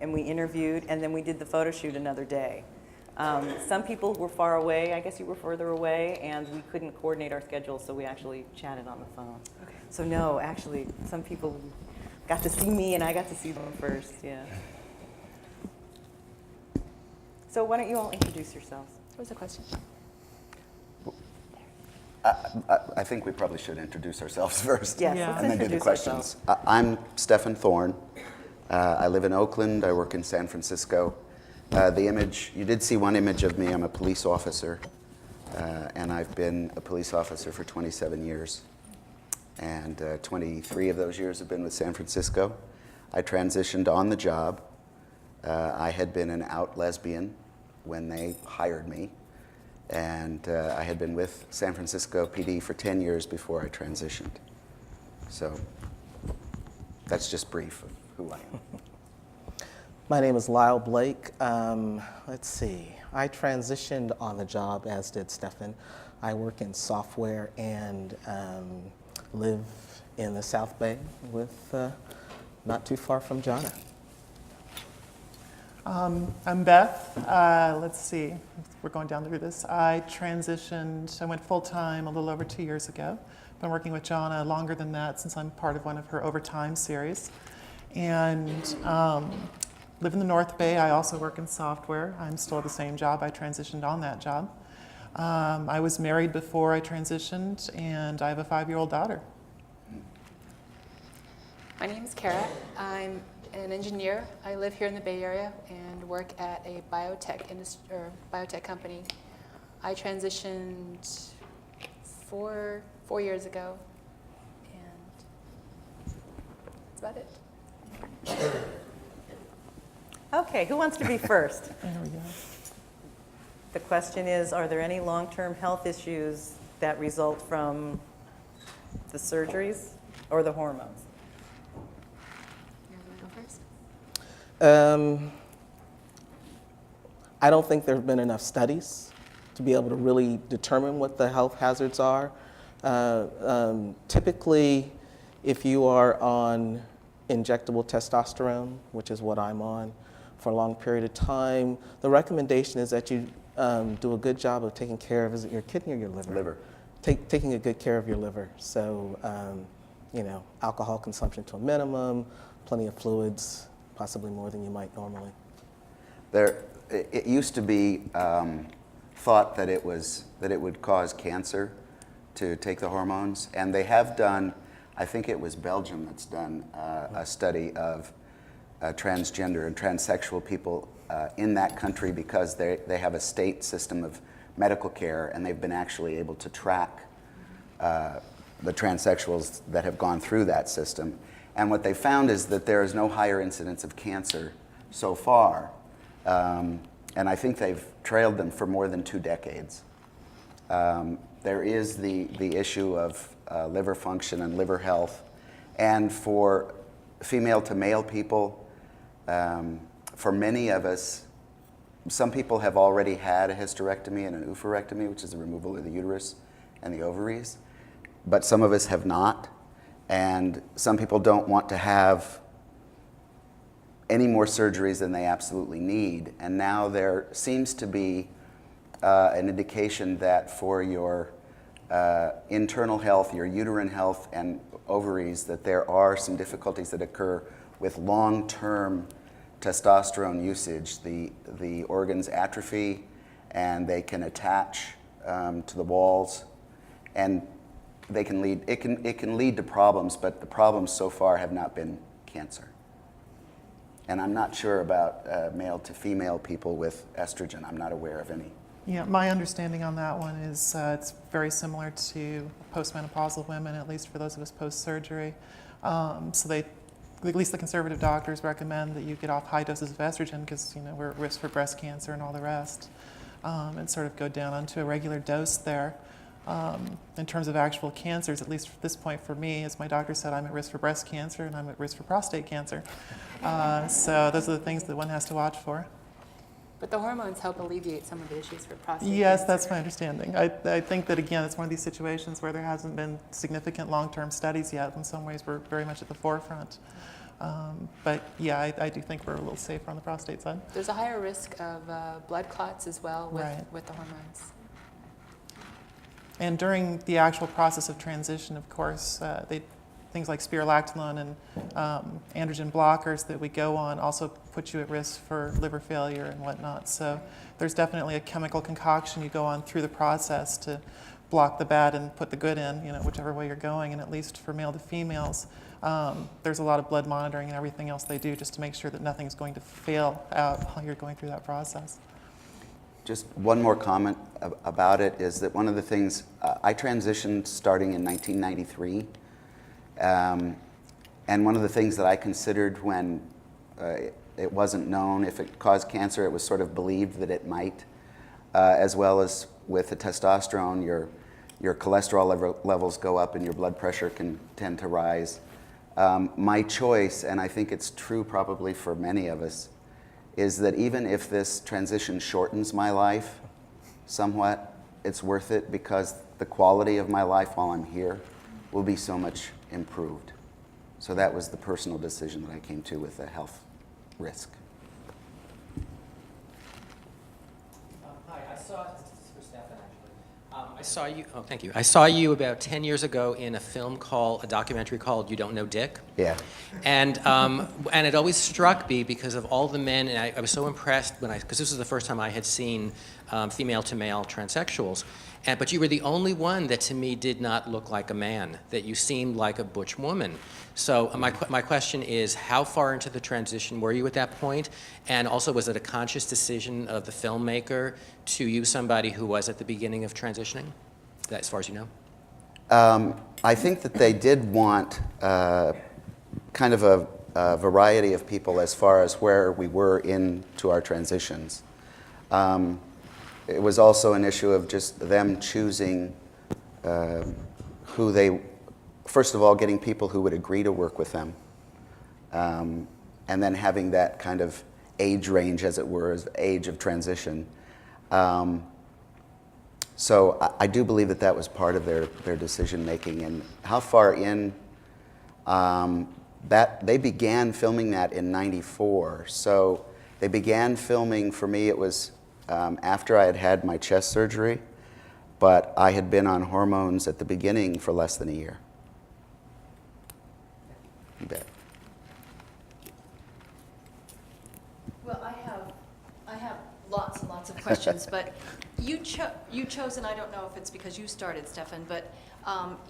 and we interviewed, and then we did the photo shoot another day. Some people were far away. I guess you were further away, and we couldn't coordinate our schedules, so we actually chatted on the phone. Okay. So no, actually, some people got to see me, and I got to see them first. Yeah. So why don't you all introduce yourselves? What was the question? I think we probably should introduce ourselves first. Yes, Yeah. let's And then do the introduce questions. ourselves. I'm Stephen Thorne. I live in Oakland. I work in San Francisco. The image, you did see one image of me. I'm a police officer, and I've been a police officer for 27 years. And 23 of those years have been with San Francisco. I transitioned on the job. I had been an out lesbian when they hired me. And I had been with San Francisco PD for 10 years before I transitioned. So that's just brief of who I am. My name is Lyle Blake. Let's see. I transitioned on the job, as did Stefan. I work in software and live in the South Bay with not too far from Jana. I'm Beth. Let's see, we're going down through this. I went full-time a little over 2 years ago. Been working with Jana longer than that, since I'm part of one of her Overtime series. And live in the North Bay. I also work in software. I'm still at the same job. I transitioned on that job. I was married before I transitioned, and I have a 5-year-old daughter. My name is Kara. I'm an engineer. I live here in the Bay Area and work at a biotech company. I transitioned four years ago, and that's about it. Okay, who wants to be first? There we go. The question is, are there any long-term health issues that result from the surgeries or the hormones? You want to go first? I don't think there have been enough studies to be able to really determine what the health hazards are. Typically, if you are on injectable testosterone, which is what I'm on, for a long period of time, the recommendation is that you do a good job of taking care of, your kidney or your liver? Liver. Taking a good care of your liver. So, alcohol consumption to a minimum, plenty of fluids, possibly more than you might normally. It used to be thought that it would cause cancer to take the hormones, and they have done, I think it was Belgium that's done a study of transgender and transsexual people in that country, because they have a state system of medical care, and they've been actually able to track the transsexuals that have gone through that system. And what they found is that there is no higher incidence of cancer so far. And I think they've trailed them for more than 2 decades. There is the issue of liver function and liver health. And for female to male people, for many of us, some people have already had a hysterectomy and an oophorectomy, which is the removal of the uterus and the ovaries, but some of us have not. And some people don't want to have any more surgeries than they absolutely need. And now there seems to be an indication that for your internal health, your uterine health and ovaries, that there are some difficulties that occur with long-term testosterone usage. The organs atrophy, and they can attach to the walls, and they can lead. It can lead to problems, but the problems so far have not been cancer. And I'm not sure about male to female people with estrogen. I'm not aware of any. Yeah, my understanding on that one is it's very similar to postmenopausal women, at least for those of us post-surgery. So they, at least the conservative doctors recommend that you get off high doses of estrogen because, you know, we're at risk for breast cancer and all the rest, and sort of go down onto a regular dose there. In terms of actual cancers, at least at this point for me, as my doctor said, I'm at risk for breast cancer and I'm at risk for prostate cancer. So those are the things that one has to watch for. But the hormones help alleviate some of the issues for prostate Yes, cancer. that's my understanding. I think that, again, it's one of these situations where there hasn't been significant long-term studies yet. In some ways, we're very much at the forefront. But yeah, I do think we're a little safer on the prostate side. There's a higher risk of blood clots as well with, Right. with the hormones. And during the actual process of transition, of course, things like spirulactolin and androgen blockers that we go on also put you at risk for liver failure and whatnot. So there's definitely a chemical concoction you go on through the process to block the bad and put the good in, you know, whichever way you're going. And at least for male to females, there's a lot of blood monitoring and everything else they do just to make sure that nothing's going to fail out while you're going through that process. Just one more comment about it is that one of the things, I transitioned starting in 1993. And one of the things that I considered when it wasn't known if it caused cancer, it was sort of believed that it might, as well as with the testosterone, your cholesterol levels go up and your blood pressure can tend to rise. My choice, and I think it's true probably for many of us, is that even if this transition shortens my life somewhat, it's worth it because the quality of my life while I'm here will be so much improved. So that was the personal decision that I came to with the health risk. Hi, this is for Stefan, actually. I saw you, oh, thank you. I saw you about 10 years ago in a documentary called You Don't Know Dick. Yeah. And it always struck me because of all the men, and I was so impressed because this was the first time I had seen female to male transsexuals. But you were the only one that to me did not look like a man, that you seemed like a butch woman. So my question is, how far into the transition were you at that point? And also, was it a conscious decision of the filmmaker to use somebody who was at the beginning of transitioning, as far as you know? I think that they did want kind of a variety of people as far as where we were into our transitions. It was also an issue of just them choosing who they, first of all, getting people who would agree to work with them, and then having that kind of age range, as it were, as age of transition. So I do believe that that was part of their decision making. And how far in, that they began filming that in '94. So they began filming, for me it was after I had had my chest surgery, but I had been on hormones at the beginning for less than a year. You bet. Well, I have lots and lots of questions, but you chose, and I don't know if it's because you started, Stefan, but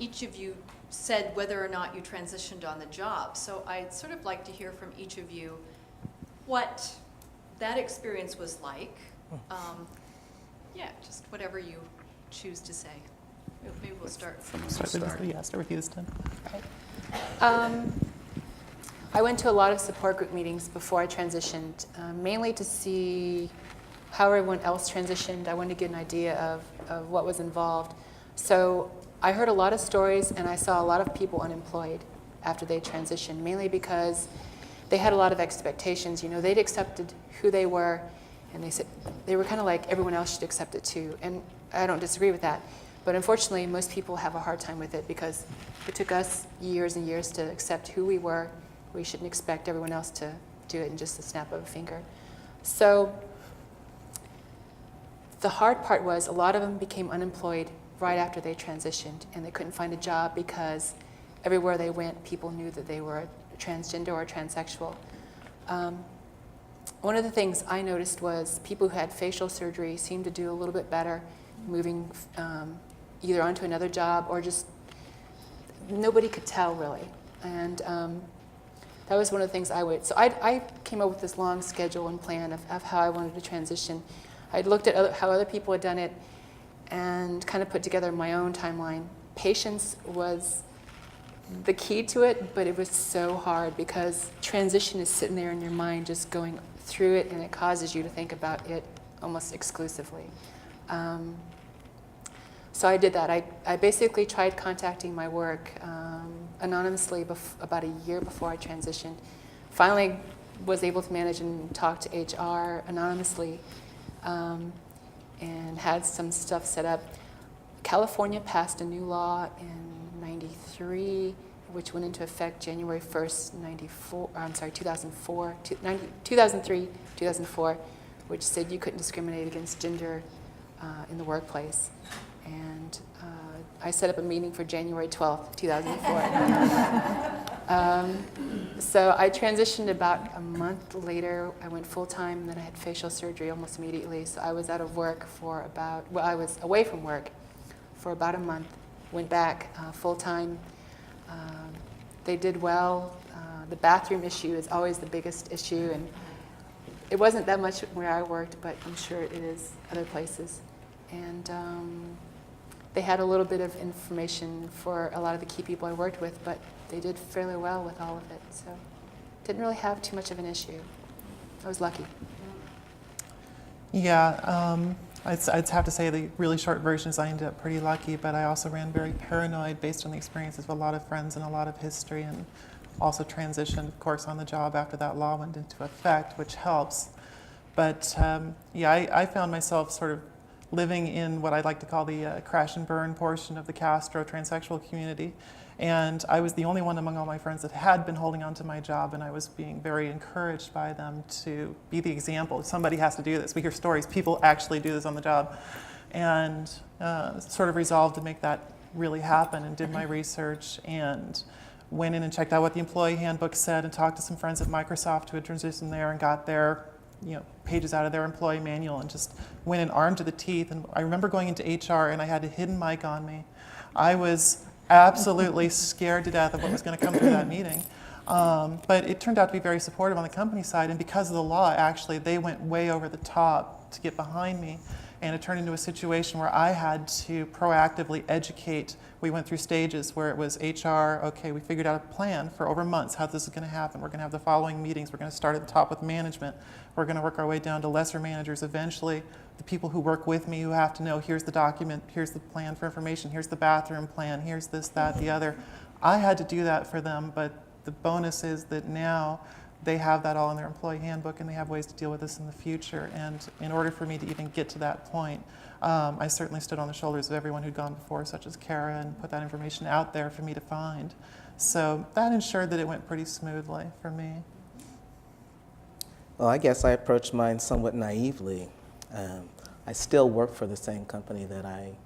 each of you said whether or not you transitioned on the job. So I'd sort of like to hear from each of you what that experience was like. Yeah, just whatever you choose to say. Maybe we'll start. Start with you this time. I went to a lot of support group meetings before I transitioned, mainly to see how everyone else transitioned. I wanted to get an idea of what was involved. So I heard a lot of stories and I saw a lot of people unemployed after they transitioned, mainly because they had a lot of expectations. You know, they'd accepted who they were, and they said they were kind of like everyone else should accept it too. And I don't disagree with that. But unfortunately, most people have a hard time with it because it took us years and years to accept who we were. We shouldn't expect everyone else to do it in just the snap of a finger. So the hard part was a lot of them became unemployed right after they transitioned, and they couldn't find a job because everywhere they went, people knew that they were transgender or transsexual. One of the things I noticed was people who had facial surgery seemed to do a little bit better moving either onto another job or just nobody could tell really. And that was one of the things I would. So I came up with this long schedule and plan of how I wanted to transition. I'd looked at how other people had done it and kind of put together my own timeline. Patience was the key to it, but it was so hard because transition is sitting there in your mind just going through it, and it causes you to think about it almost exclusively. So I did that. I basically tried contacting my work anonymously about a year before I transitioned. Finally was able to manage and talk to HR anonymously and had some stuff set up. California passed a new law in 93, which went into effect January 1st, 2003, 2004, which said you couldn't discriminate against gender in the workplace. And I set up a meeting for January 12th, 2004. So I transitioned about a month later. I went full-time, and then I had facial surgery almost immediately. So I was out of work for I was away from work for about a month, went back full-time. They did well. The bathroom issue is always the biggest issue, and it wasn't that much where I worked, but I'm sure it is other places. And they had a little bit of information for a lot of the key people I worked with, but they did fairly well with all of it, so didn't really have too much of an issue. I was lucky. Yeah, I'd have to say the really short version is I ended up pretty lucky, but I also ran very paranoid based on the experiences of a lot of friends and a lot of history, and also transitioned, of course, on the job after that law went into effect, which helps. But yeah, I found myself sort of living in what I'd like to call the crash and burn portion of the Castro transsexual community. And I was the only one among all my friends that had been holding on to my job, and I was being very encouraged by them to be the example. Somebody has to do this. We hear stories, people actually do this on the job. And sort of resolved to make that really happen, and did my research and went in and checked out what the employee handbook said, and talked to some friends at Microsoft who had transitioned there and got their pages out of their employee manual, and just went in armed to the teeth. And I remember going into HR, and I had a hidden mic on me. I was absolutely scared to death of what was going to come through that meeting. But it turned out to be very supportive on the company side, and because of the law, actually, they went way over the top to get behind me. And it turned into a situation where I had to proactively educate. We went through stages where it was HR, okay, we figured out a plan for over months how this is going to happen. We're going to have the following meetings. We're going to start at the top with management. We're going to work our way down to lesser managers eventually. The people who work with me who have to know, here's the document, here's the plan for information, here's the bathroom plan, here's this, that, the other. I had to do that for them, but the bonus is that now they have that all in their employee handbook, and they have ways to deal with this in the future. And in order for me to even get to that point, I certainly stood on the shoulders of everyone who'd gone before, such as Kara, and put that information out there for me to find. So that ensured that it went pretty smoothly for me. Well, I guess I approached mine somewhat naively. I still work for the same company that I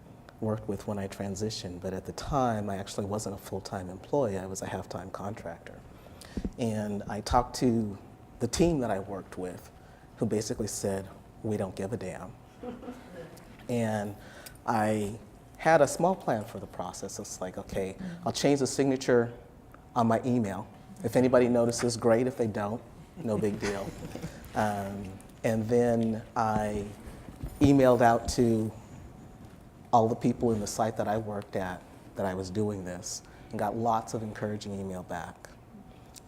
worked with when I transitioned, but at the time, I actually wasn't a full-time employee. I was a half-time contractor. And I talked to the team that I worked with, who basically said, we don't give a damn. And I had a small plan for the process. It's like, okay, I'll change the signature on my email. If anybody notices, great. If they don't, no big deal. And then I emailed out to all the people in the site that I worked at that I was doing this, and got lots of encouraging email back.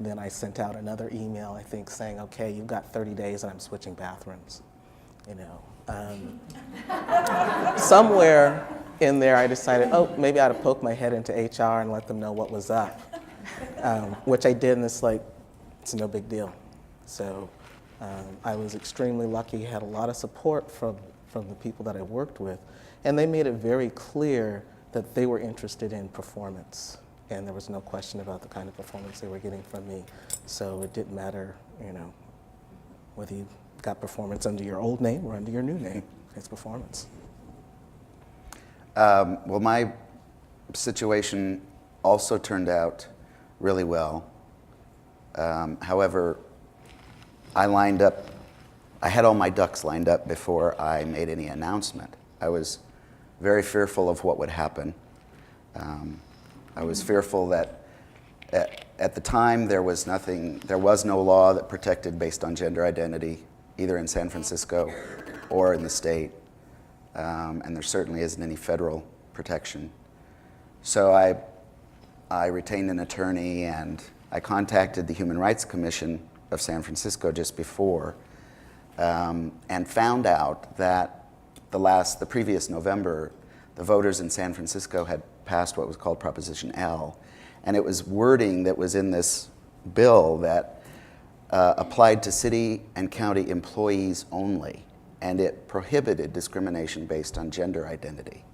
Then I sent out another email, I think, saying, okay, you've got 30 days and I'm switching bathrooms. Somewhere in there I decided, oh, maybe I ought to poke my head into HR and let them know what was up, which I did, and it's like, it's no big deal. So I was extremely lucky, had a lot of support from the people that I worked with, and they made it very clear that they were interested in performance. And there was no question about the kind of performance they were getting from me. So it didn't matter, whether you got performance under your old name or under your new name. It's performance. Well, my situation also turned out really well. However, I had all my ducks lined up before I made any announcement. I was very fearful of what would happen. I was fearful that at the time, there was no law that protected based on gender identity, either in San Francisco or in the state, and there certainly isn't any federal protection. So I retained an attorney, and I contacted the Human Rights Commission of San Francisco just before, and found out that the previous November, the voters in San Francisco had passed what was called Proposition L, and it was wording that was in this bill that applied to city and county employees only, and it prohibited discrimination based on gender identity.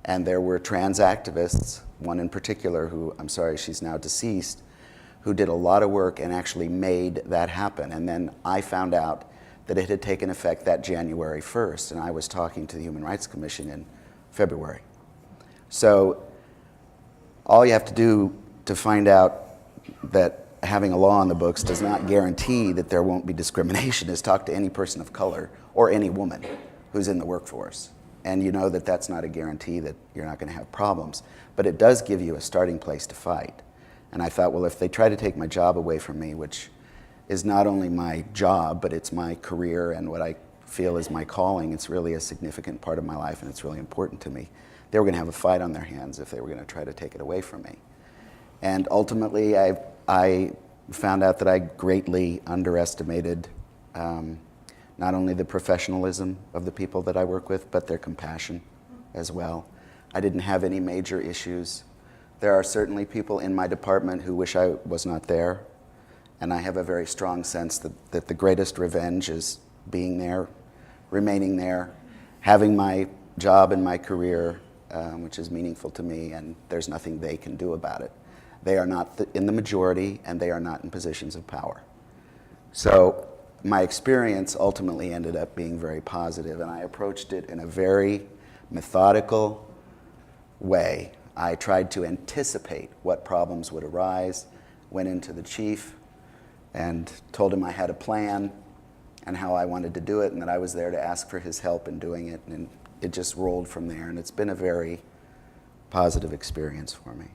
And there were trans activists, one in particular who, I'm sorry, she's now deceased, who did a lot of work and actually made that happen. And then I found out that it had taken effect that January 1st, and I was talking to the Human Rights Commission in February. So all you have to do to find out that having a law on the books does not guarantee that there won't be discrimination is talk to any person of color or any woman who's in the workforce. And you know that that's not a guarantee that you're not going to have problems. But it does give you a starting place to fight. And I thought, well, if they try to take my job away from me, which is not only my job, but it's my career and what I feel is my calling, it's really a significant part of my life and it's really important to me. They were going to have a fight on their hands if they were going to try to take it away from me. And ultimately, I found out that I greatly underestimated not only the professionalism of the people that I work with, but their compassion as well. I didn't have any major issues. There are certainly people in my department who wish I was not there, and I have a very strong sense that the greatest revenge is being there, remaining there, having my job and my career, which is meaningful to me, and there's nothing they can do about it. They are not in the majority, and they are not in positions of power. So my experience ultimately ended up being very positive, and I approached it in a very methodical way. I tried to anticipate what problems would arise, went into the chief and told him I had a plan and how I wanted to do it, and that I was there to ask for his help in doing it, and it just rolled from there, and it's been a very positive experience for me.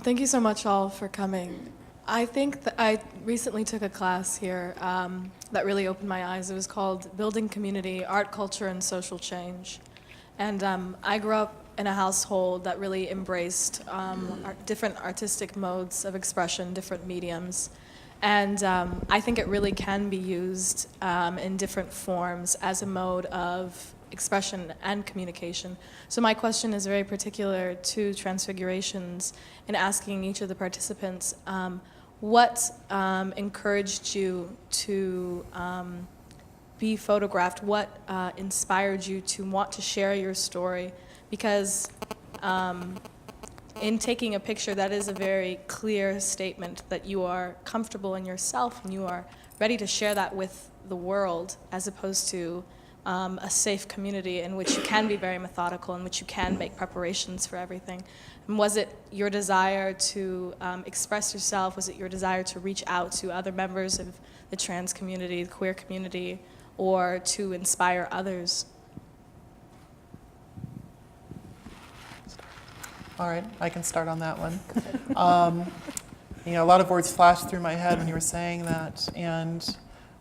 Thank you so much all for coming. I think that I recently took a class here that really opened my eyes. It was called Building Community, Art, Culture, and Social Change. And I grew up in a household that really embraced different artistic modes of expression, different mediums. And I think it really can be used in different forms as a mode of expression and communication. So my question is very particular to Transfigurations in asking each of the participants, what encouraged you to be photographed? What inspired you to want to share your story? Because in taking a picture, that is a very clear statement that you are comfortable in yourself and you are ready to share that with the world, as opposed to a safe community in which you can be very methodical, in which you can make preparations for everything. And was it your desire to express yourself? Was it your desire to reach out to other members of the trans community, the queer community, or to inspire others? All right, I can start on that one. A lot of words flashed through my head when you were saying that, and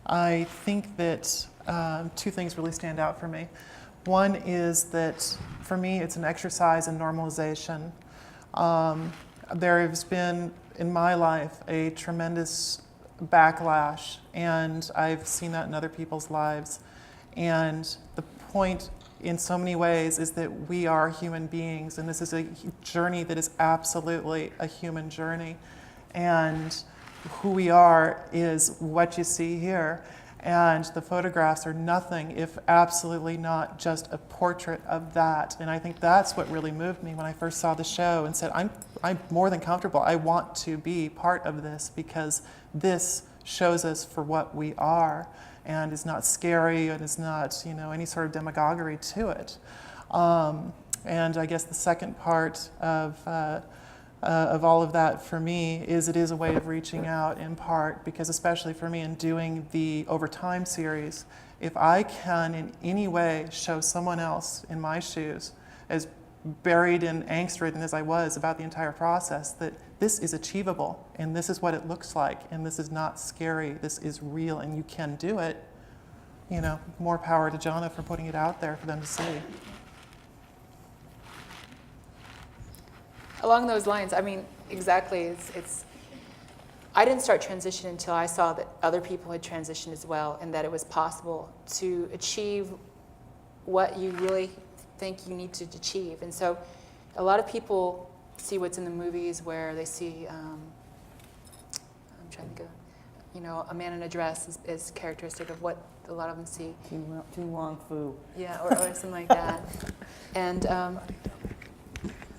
I think that two things really stand out for me. One is that for me, it's an exercise in normalization. There has been in my life a tremendous backlash, and I've seen that in other people's lives. And the point in so many ways is that we are human beings, and this is a journey that is absolutely a human journey. And who we are is what you see here. And the photographs are nothing if absolutely not just a portrait of that. And I think that's what really moved me when I first saw the show and said, I'm more than comfortable. I want to be part of this because this shows us for what we are and is not scary and is not, any sort of demagoguery to it. And I guess the second part of of all of that for me is it is a way of reaching out in part, because especially for me in doing the Over Time series, if I can in any way show someone else in my shoes, as buried and angst-ridden as I was about the entire process, that this is achievable and this is what it looks like and this is not scary, this is real and you can do it, you know, more power to Jana for putting it out there for them to see. Along those lines, I mean, exactly, I didn't start transition until I saw that other people had transitioned as well, and that it was possible to achieve what you really think you need to achieve. And so a lot of people see what's in the movies where they see, I'm trying to think of, you know, a man in a dress is characteristic of what a lot of them see. Tu Wong Fu. Yeah, or something like that. And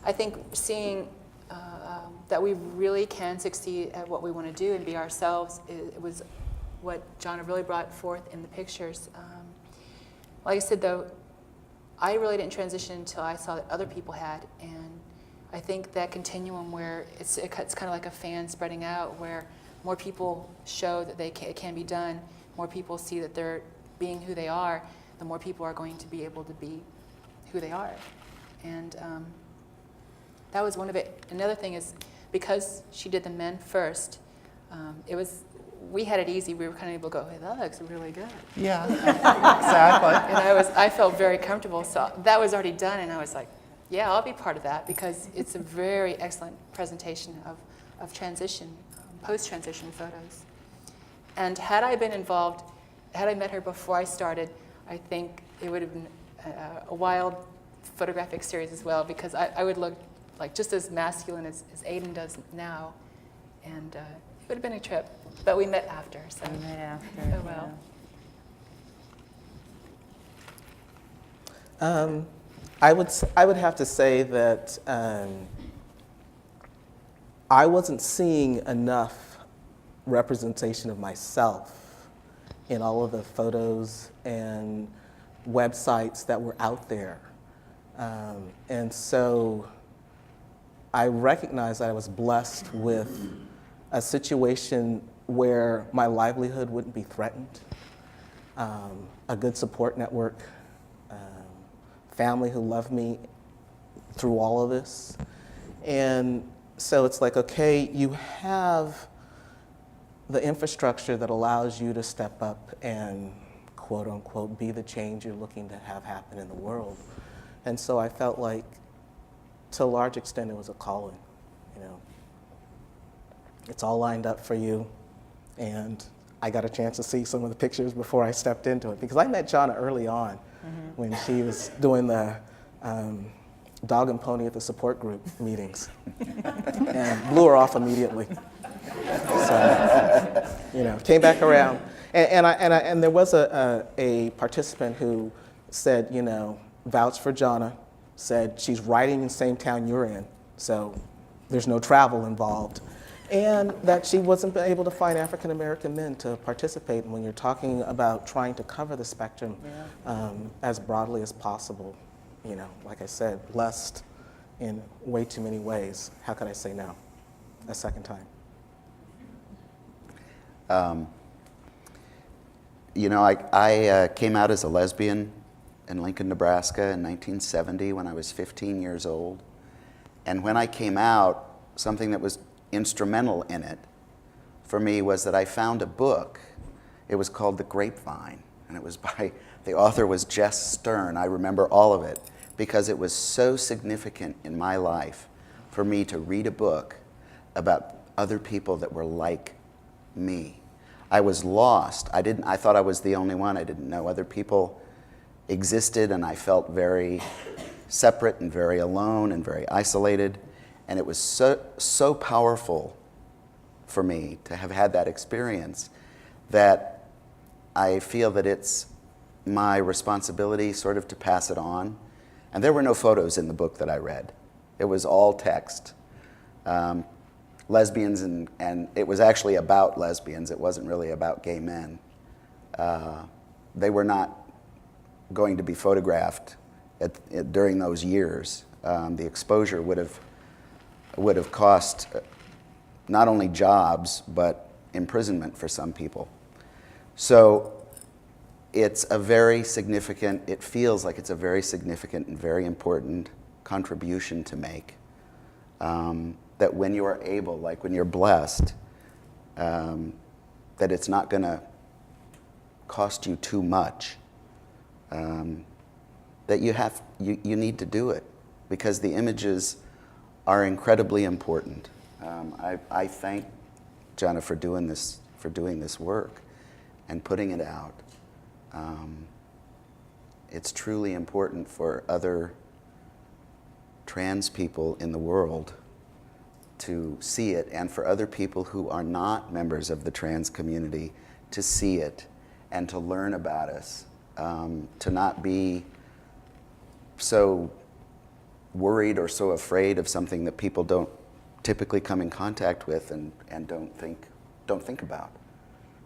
I think seeing that we really can succeed at what we want to do and be ourselves, it was what Jana really brought forth in the pictures. Like I said, though, I really didn't transition until I saw that other people had, and I think that continuum where it's kind of like a fan spreading out, where more people show that it can be done, more people see that they're being who they are, the more people are going to be able to be who they are. And that was one of it. Another thing is, because she did the men first, we had it easy. We were kind of able to go, hey, that looks really good. Yeah, exactly. And I felt very comfortable. So that was already done, and I was like, yeah, I'll be part of that, because it's a very excellent presentation of transition, post-transition photos. And had I been involved, had I met her before I started, I think it would have been a wild photographic series as well, because I would look like just as masculine as Aiden does now, and it would have been a trip. But we met after, so. We met after. Oh well. Yeah. I would have to say that I wasn't seeing enough representation of myself in all of the photos and websites that were out there. And so I recognized that I was blessed with a situation where my livelihood wouldn't be threatened, a good support network, family who loved me through all of this. And so it's like, okay, you have the infrastructure that allows you to step up and quote unquote be the change you're looking to have happen in the world. And so I felt like, to a large extent, it was a calling, you know. It's all lined up for you, and I got a chance to see some of the pictures before I stepped into it, because I met Jana early on when she was doing the dog and pony at the support group meetings, and blew her off immediately. So, you know, came back around, and there was a participant who said, you know, vouched for Jana, said she's writing in the same town you're in, so there's no travel involved. And that she wasn't able to find African American men to participate when you're talking about trying to cover the spectrum as broadly as possible. You know, like I said, blessed in way too many ways. How could I say no a second time? You know, I came out as a lesbian in Lincoln, Nebraska in 1970 when I was 15 years old. And when I came out, something that was instrumental in it for me was that I found a book. It was called The Grapevine, and it was by, the author was Jess Stern. I remember all of it because it was so significant in my life for me to read a book about other people that were like me. I was lost. I thought I was the only one. I didn't know other people existed, and I felt very separate and very alone and very isolated. And it was so powerful for me to have had that experience that I feel that it's my responsibility sort of to pass it on. And there were no photos in the book that I read. It was all text. Lesbians, and it was actually about lesbians. It wasn't really about gay men. They were not going to be photographed during those years. The exposure would have would have cost not only jobs, but imprisonment for some people. So it's a very significant, it feels like it's a very significant and very important contribution to make. That when you are able, like when you're blessed, that it's not going to cost you too much, that you need to do it, because the images are incredibly important. I thank Jana for doing this work and putting it out. It's truly important for other trans people in the world to see it, and for other people who are not members of the trans community to see it and to learn about us, to not be so worried or so afraid of something that people don't typically come in contact with and don't think about.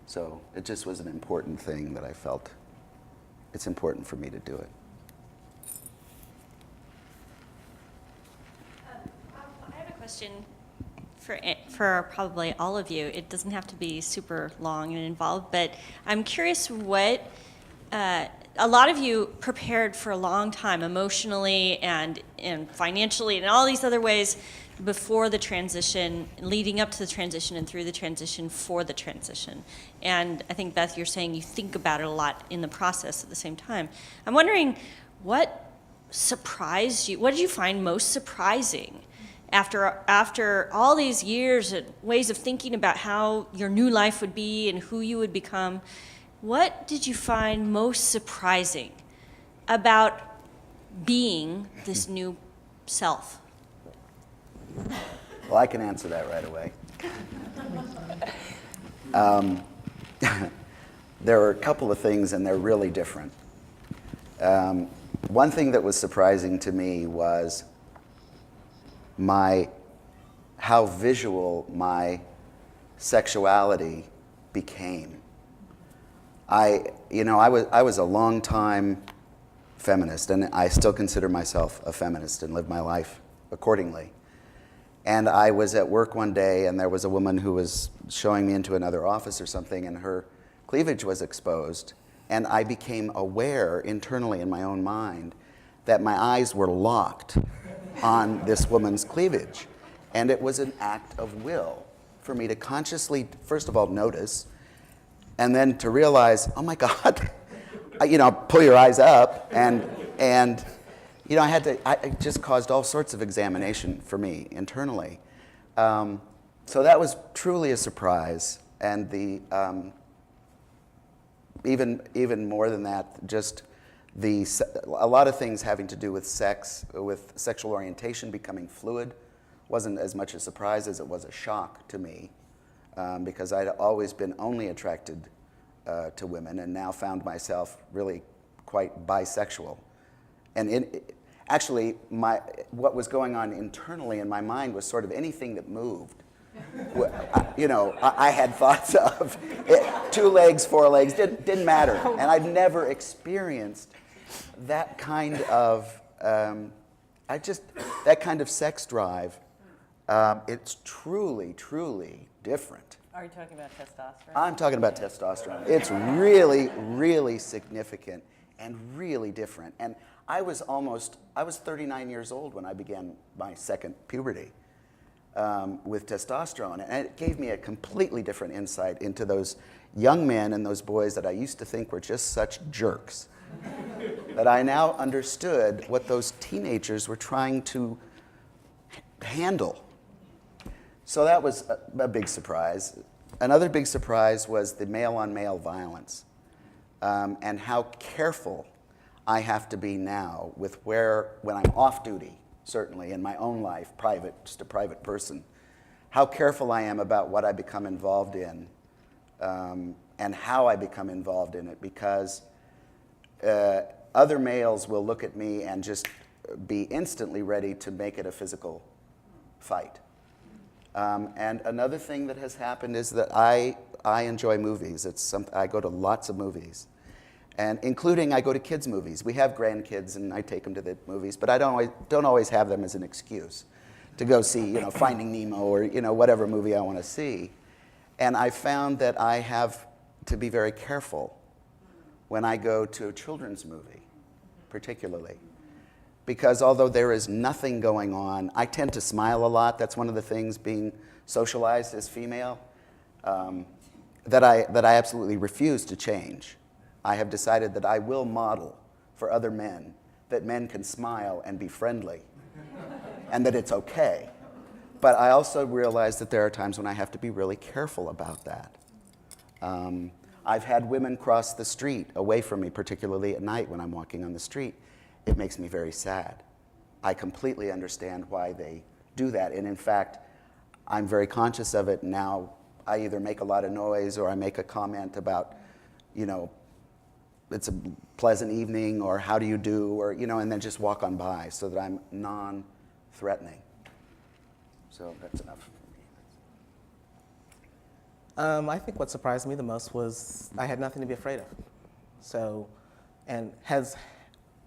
So it just was an important thing that I felt it's important for me to do it. I have a question for probably all of you. It doesn't have to be super long and involved, but I'm curious what a lot of you prepared for a long time emotionally and financially and all these other ways before the transition, leading up to the transition and through the transition, for the transition. And I think, Beth, you're saying you think about it a lot in the process at the same time. I'm wondering what surprised you, what did you find most surprising after all these years and ways of thinking about how your new life would be and who you would become? What did you find most surprising about being this new self? Well, I can answer that right away. There are a couple of things, and they're really different. One thing that was surprising to me was how visual my sexuality became. I was a long time feminist, and I still consider myself a feminist and live my life accordingly. And I was at work one day, and there was a woman who was showing me into another office or something, and her cleavage was exposed. And I became aware internally in my own mind that my eyes were locked on this woman's cleavage. And it was an act of will for me to consciously, first of all, notice, and then to realize, oh my God, pull your eyes up, and it just caused all sorts of examination for me internally. So that was truly a surprise, and even more than that, just a lot of things having to do with sex, with sexual orientation becoming fluid, wasn't as much a surprise as it was a shock to me, because I'd always been only attracted to women, and now found myself really quite bisexual. And actually, what was going on internally in my mind was sort of anything that moved. I had thoughts of 2 legs, 4 legs, didn't matter. And I'd never experienced that kind of, that kind of sex drive. It's truly, truly different. Are you talking about testosterone? I'm talking about testosterone. It's really, really significant and really different. And I was 39 years old when I began my second puberty with testosterone. And it gave me a completely different insight into those young men and those boys that I used to think were just such jerks. That I now understood what those teenagers were trying to handle. So that was a big surprise. Another big surprise was the male-on-male violence, and how careful I have to be now with when I'm off duty, certainly in my own life, private, just a private person, how careful I am about what I become involved in, and how I become involved in it, because other males will look at me and just be instantly ready to make it a physical fight. And another thing that has happened is that I enjoy movies. I go to lots of movies, and including I go to kids' movies. We have grandkids, and I take them to the movies, but I don't always have them as an excuse to go see, Finding Nemo or, whatever movie I want to see. And I found that I have to be very careful when I go to a children's movie, particularly. Because although there is nothing going on, I tend to smile a lot. That's one of the things being socialized as female that I absolutely refuse to change. I have decided that I will model for other men that men can smile and be friendly and that it's okay. But I also realize that there are times when I have to be really careful about that. I've had women cross the street away from me, particularly at night when I'm walking on the street. It makes me very sad. I completely understand why they do that. And in fact, I'm very conscious of it now. I either make a lot of noise or I make a comment about, it's a pleasant evening or how do you do, or, and then just walk on by so that I'm non-threatening. So that's enough for me. I think what surprised me the most was I had nothing to be afraid of. So, and has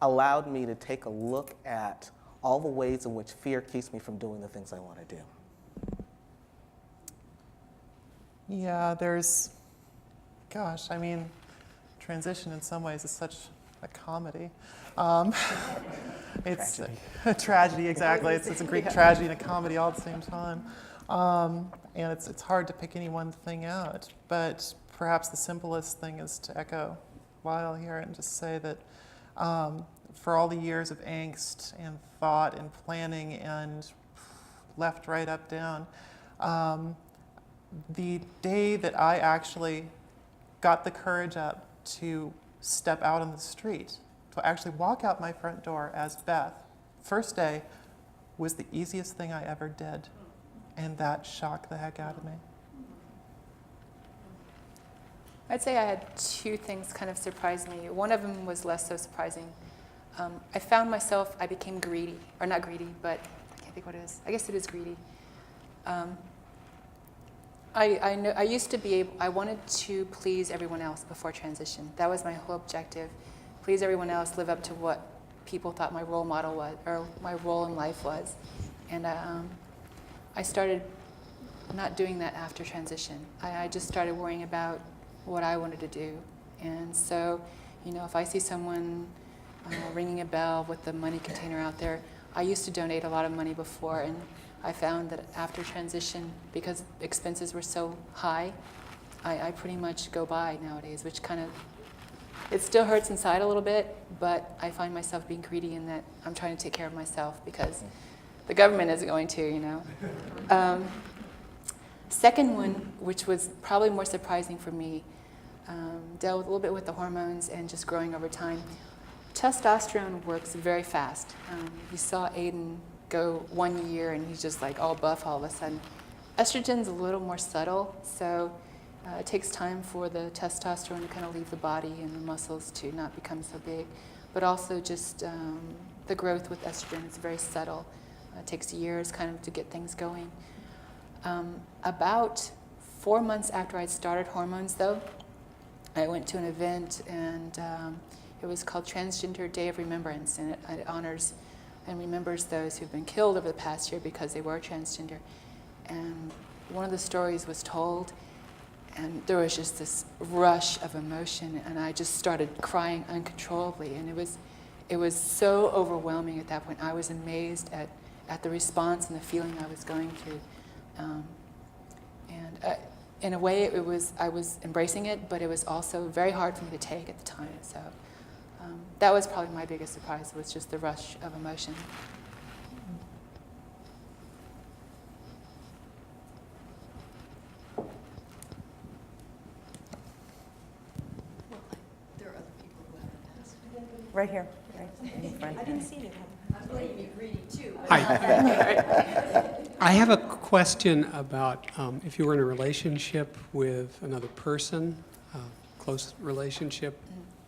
allowed me to take a look at all the ways in which fear keeps me from doing the things I want to do. Yeah, transition in some ways is such a comedy. It's a tragedy, exactly. It's a Greek tragedy and a comedy all at the same time. And it's hard to pick any one thing out. But perhaps the simplest thing is to echo Lyle here and just say that for all the years of angst and thought and planning and left, right, up, down, the day that I actually got the courage up to step out on the street, to actually walk out my front door as Beth, first day was the easiest thing I ever did. And that shocked the heck out of me. I'd say I had two things kind of surprise me. One of them was less so surprising. I found myself, I became greedy, or not greedy, but I can't think what it is. I guess it is greedy. I used to be able, I wanted to please everyone else before transition. That was my whole objective. Please everyone else, live up to what people thought my role model was, or my role in life was. And I started not doing that after transition. I just started worrying about what I wanted to do. And so, if I see someone ringing a bell with the money container out there, I used to donate a lot of money before, and I found that after transition, because expenses were so high, I pretty much go by nowadays, which kind of, it still hurts inside a little bit, but I find myself being greedy in that I'm trying to take care of myself because the government isn't going to, Second one, which was probably more surprising for me, dealt a little bit with the hormones and just growing over time. Testosterone works very fast. You saw Aiden go 1 year and he's just like all buff all of a sudden. Estrogen's a little more subtle, so it takes time for the testosterone to kind of leave the body and the muscles to not become so big. But also just the growth with estrogen is very subtle. It takes years kind of to get things going. About 4 months after I'd started hormones, though, I went to an event, and it was called Transgender Day of Remembrance, and it honors and remembers those who've been killed over the past year because they were transgender. And one of the stories was told, and there was just this rush of emotion, and I just started crying uncontrollably, and it was so overwhelming at that point. I was amazed at the response and the feeling I was going through. In a way, I was embracing it, but it was also very hard for me to take at the time. So that was probably my biggest surprise, was just the rush of emotion. There are other people who haven't asked. Right here. Right in front. I didn't see it. I'm going to be greedy too. I have a question about if you were in a relationship with another person, close relationship,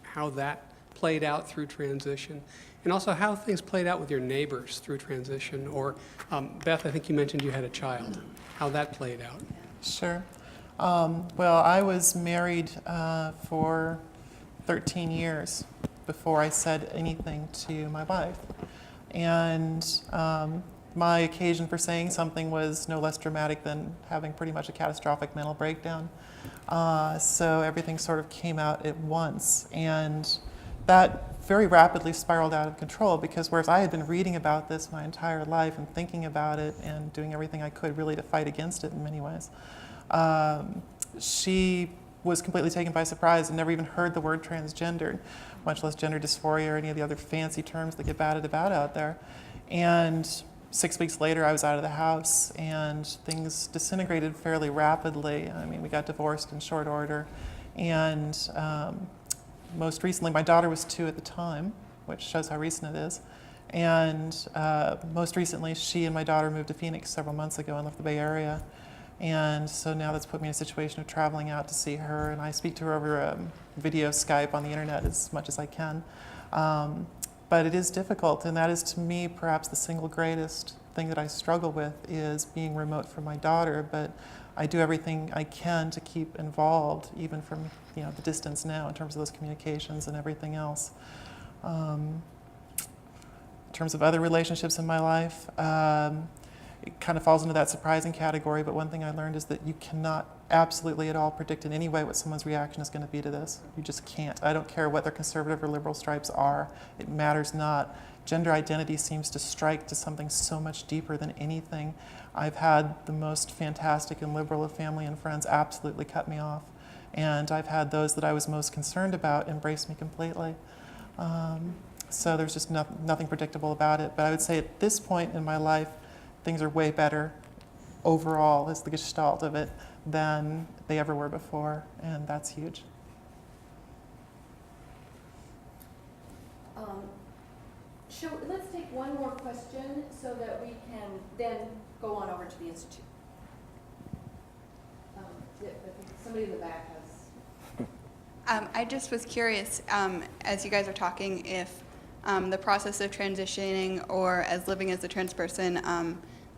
how that played out through transition, and also how things played out with your neighbors through transition. Or, Beth, I think you mentioned you had a child, how that played out. Sure. Well, I was married for 13 years before I said anything to my wife. And my occasion for saying something was no less dramatic than having pretty much a catastrophic mental breakdown. So everything sort of came out at once. And that very rapidly spiraled out of control, because whereas I had been reading about this my entire life and thinking about it and doing everything I could really to fight against it in many ways, she was completely taken by surprise and never even heard the word transgendered, much less gender dysphoria or any of the other fancy terms that get batted about out there. And 6 weeks later, I was out of the house, and things disintegrated fairly rapidly. I mean, we got divorced in short order. And most recently, my daughter was 2 at the time, which shows how recent it is. And most recently, she and my daughter moved to Phoenix several months ago and left the Bay Area. And so now that's put me in a situation of traveling out to see her, and I speak to her over video Skype on the internet as much as I can. But it is difficult, and that is, to me, perhaps the single greatest thing that I struggle with is being remote from my daughter. But I do everything I can to keep involved, even from the distance now, in terms of those communications and everything else. In terms of other relationships in my life, it kind of falls into that surprising category, but one thing I learned is that you cannot absolutely at all predict in any way what someone's reaction is going to be to this. You just can't. I don't care what their conservative or liberal stripes are. It matters not. Gender identity seems to strike to something so much deeper than anything. I've had the most fantastic and liberal of family and friends absolutely cut me off. And I've had those that I was most concerned about embrace me completely. So there's just nothing predictable about it. But I would say at this point in my life, things are way better overall, as the gestalt of it, than they ever were before, and that's huge. Let's take one more question so that we can then go on over to the Institute. Somebody in the back has. I just was curious, as you guys are talking, if the process of transitioning or as living as a trans person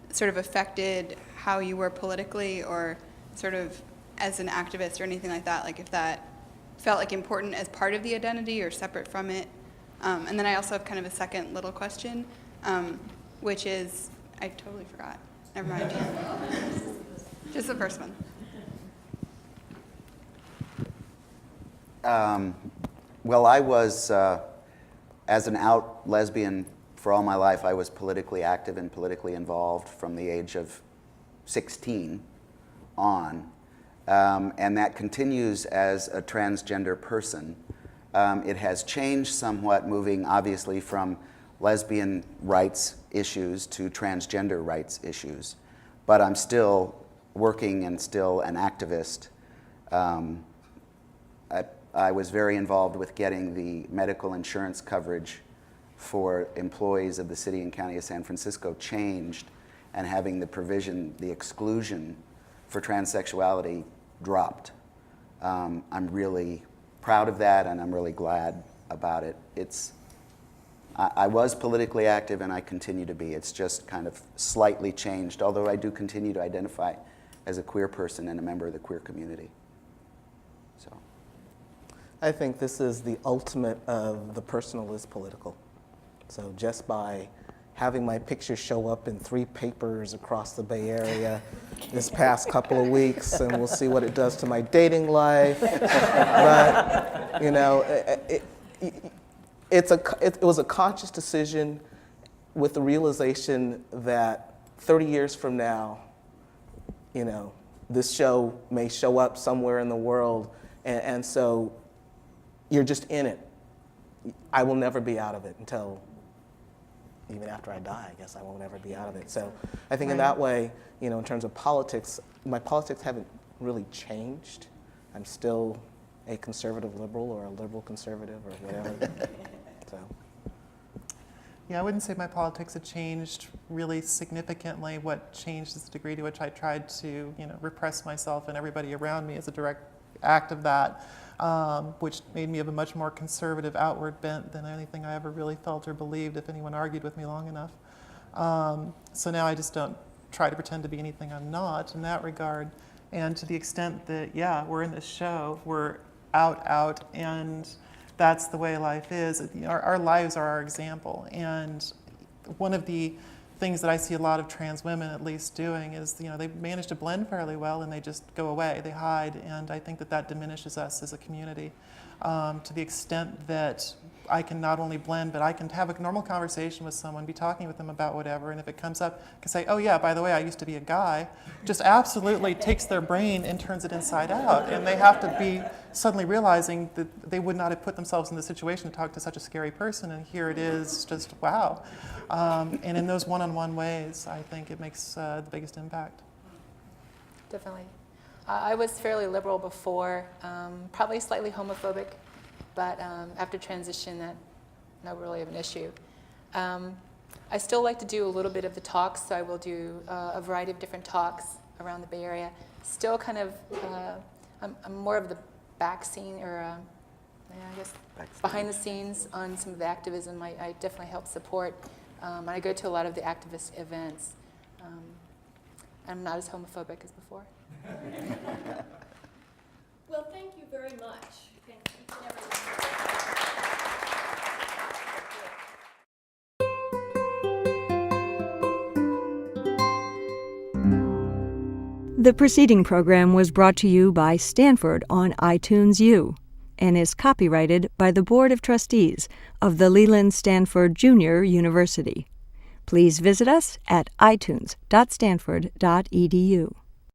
sort of affected how you were politically or sort of as an activist or anything like that, like if that felt like important as part of the identity or separate from it. And then I also have kind of a second little question, which is, I totally forgot. Never mind. Just the first one. Well, I was, as an out lesbian for all my life, I was politically active and politically involved from the age of 16 on. And that continues as a transgender person. It has changed somewhat, moving obviously from lesbian rights issues to transgender rights issues. But I'm still working and still an activist. I was very involved with getting the medical insurance coverage for employees of the city and county of San Francisco changed, and having the provision, the exclusion for transsexuality dropped. I'm really proud of that, and I'm really glad about it. I was politically active, and I continue to be. It's just kind of slightly changed, although I do continue to identify as a queer person and a member of the queer community. So, I think this is the ultimate of the personal is political. So just by having my picture show up in 3 papers across the Bay Area this past couple of weeks, and we'll see what it does to my dating life. But, you know, it was a conscious decision with the realization that 30 years from now, you know, this show may show up somewhere in the world, and so you're just in it. I will never be out of it until, even after I die, I guess I won't ever be out of it. So I think in that way, you know, in terms of politics, my politics haven't really changed. I'm still a conservative liberal or a liberal conservative or whatever. So. Yeah, I wouldn't say my politics had changed really significantly. What changed is the degree to which I tried to, repress myself and everybody around me as a direct act of that, which made me of a much more conservative outward bent than anything I ever really felt or believed if anyone argued with me long enough. So now I just don't try to pretend to be anything I'm not in that regard. And to the extent that, yeah, we're in this show, we're out, and that's the way life is. Our lives are our example. And one of the things that I see a lot of trans women at least doing is, they manage to blend fairly well and they just go away, they hide, and I think that diminishes us as a community to the extent that I can not only blend, but I can have a normal conversation with someone, be talking with them about whatever, and if it comes up, I can say, oh yeah, by the way, I used to be a guy, just absolutely takes their brain and turns it inside out, and they have to be suddenly realizing that they would not have put themselves in the situation to talk to such a scary person, and here it is, just wow. And in those one-on-one ways, I think it makes the biggest impact. Definitely. I was fairly liberal before, probably slightly homophobic, but after transition, that not really of an issue. I still like to do a little bit of the talks, so I will do a variety of different talks around the Bay Area. Still kind of, I'm more of the back scene, or I guess behind the scenes on some of the activism. I definitely help support. And I go to a lot of the activist events. I'm not as homophobic as before. Well, thank you very much. Thank each and every one. The preceding program was brought to you by Stanford on iTunes U and is copyrighted by the Board of Trustees of the Leland Stanford Junior University. Please visit us at itunes.stanford.edu.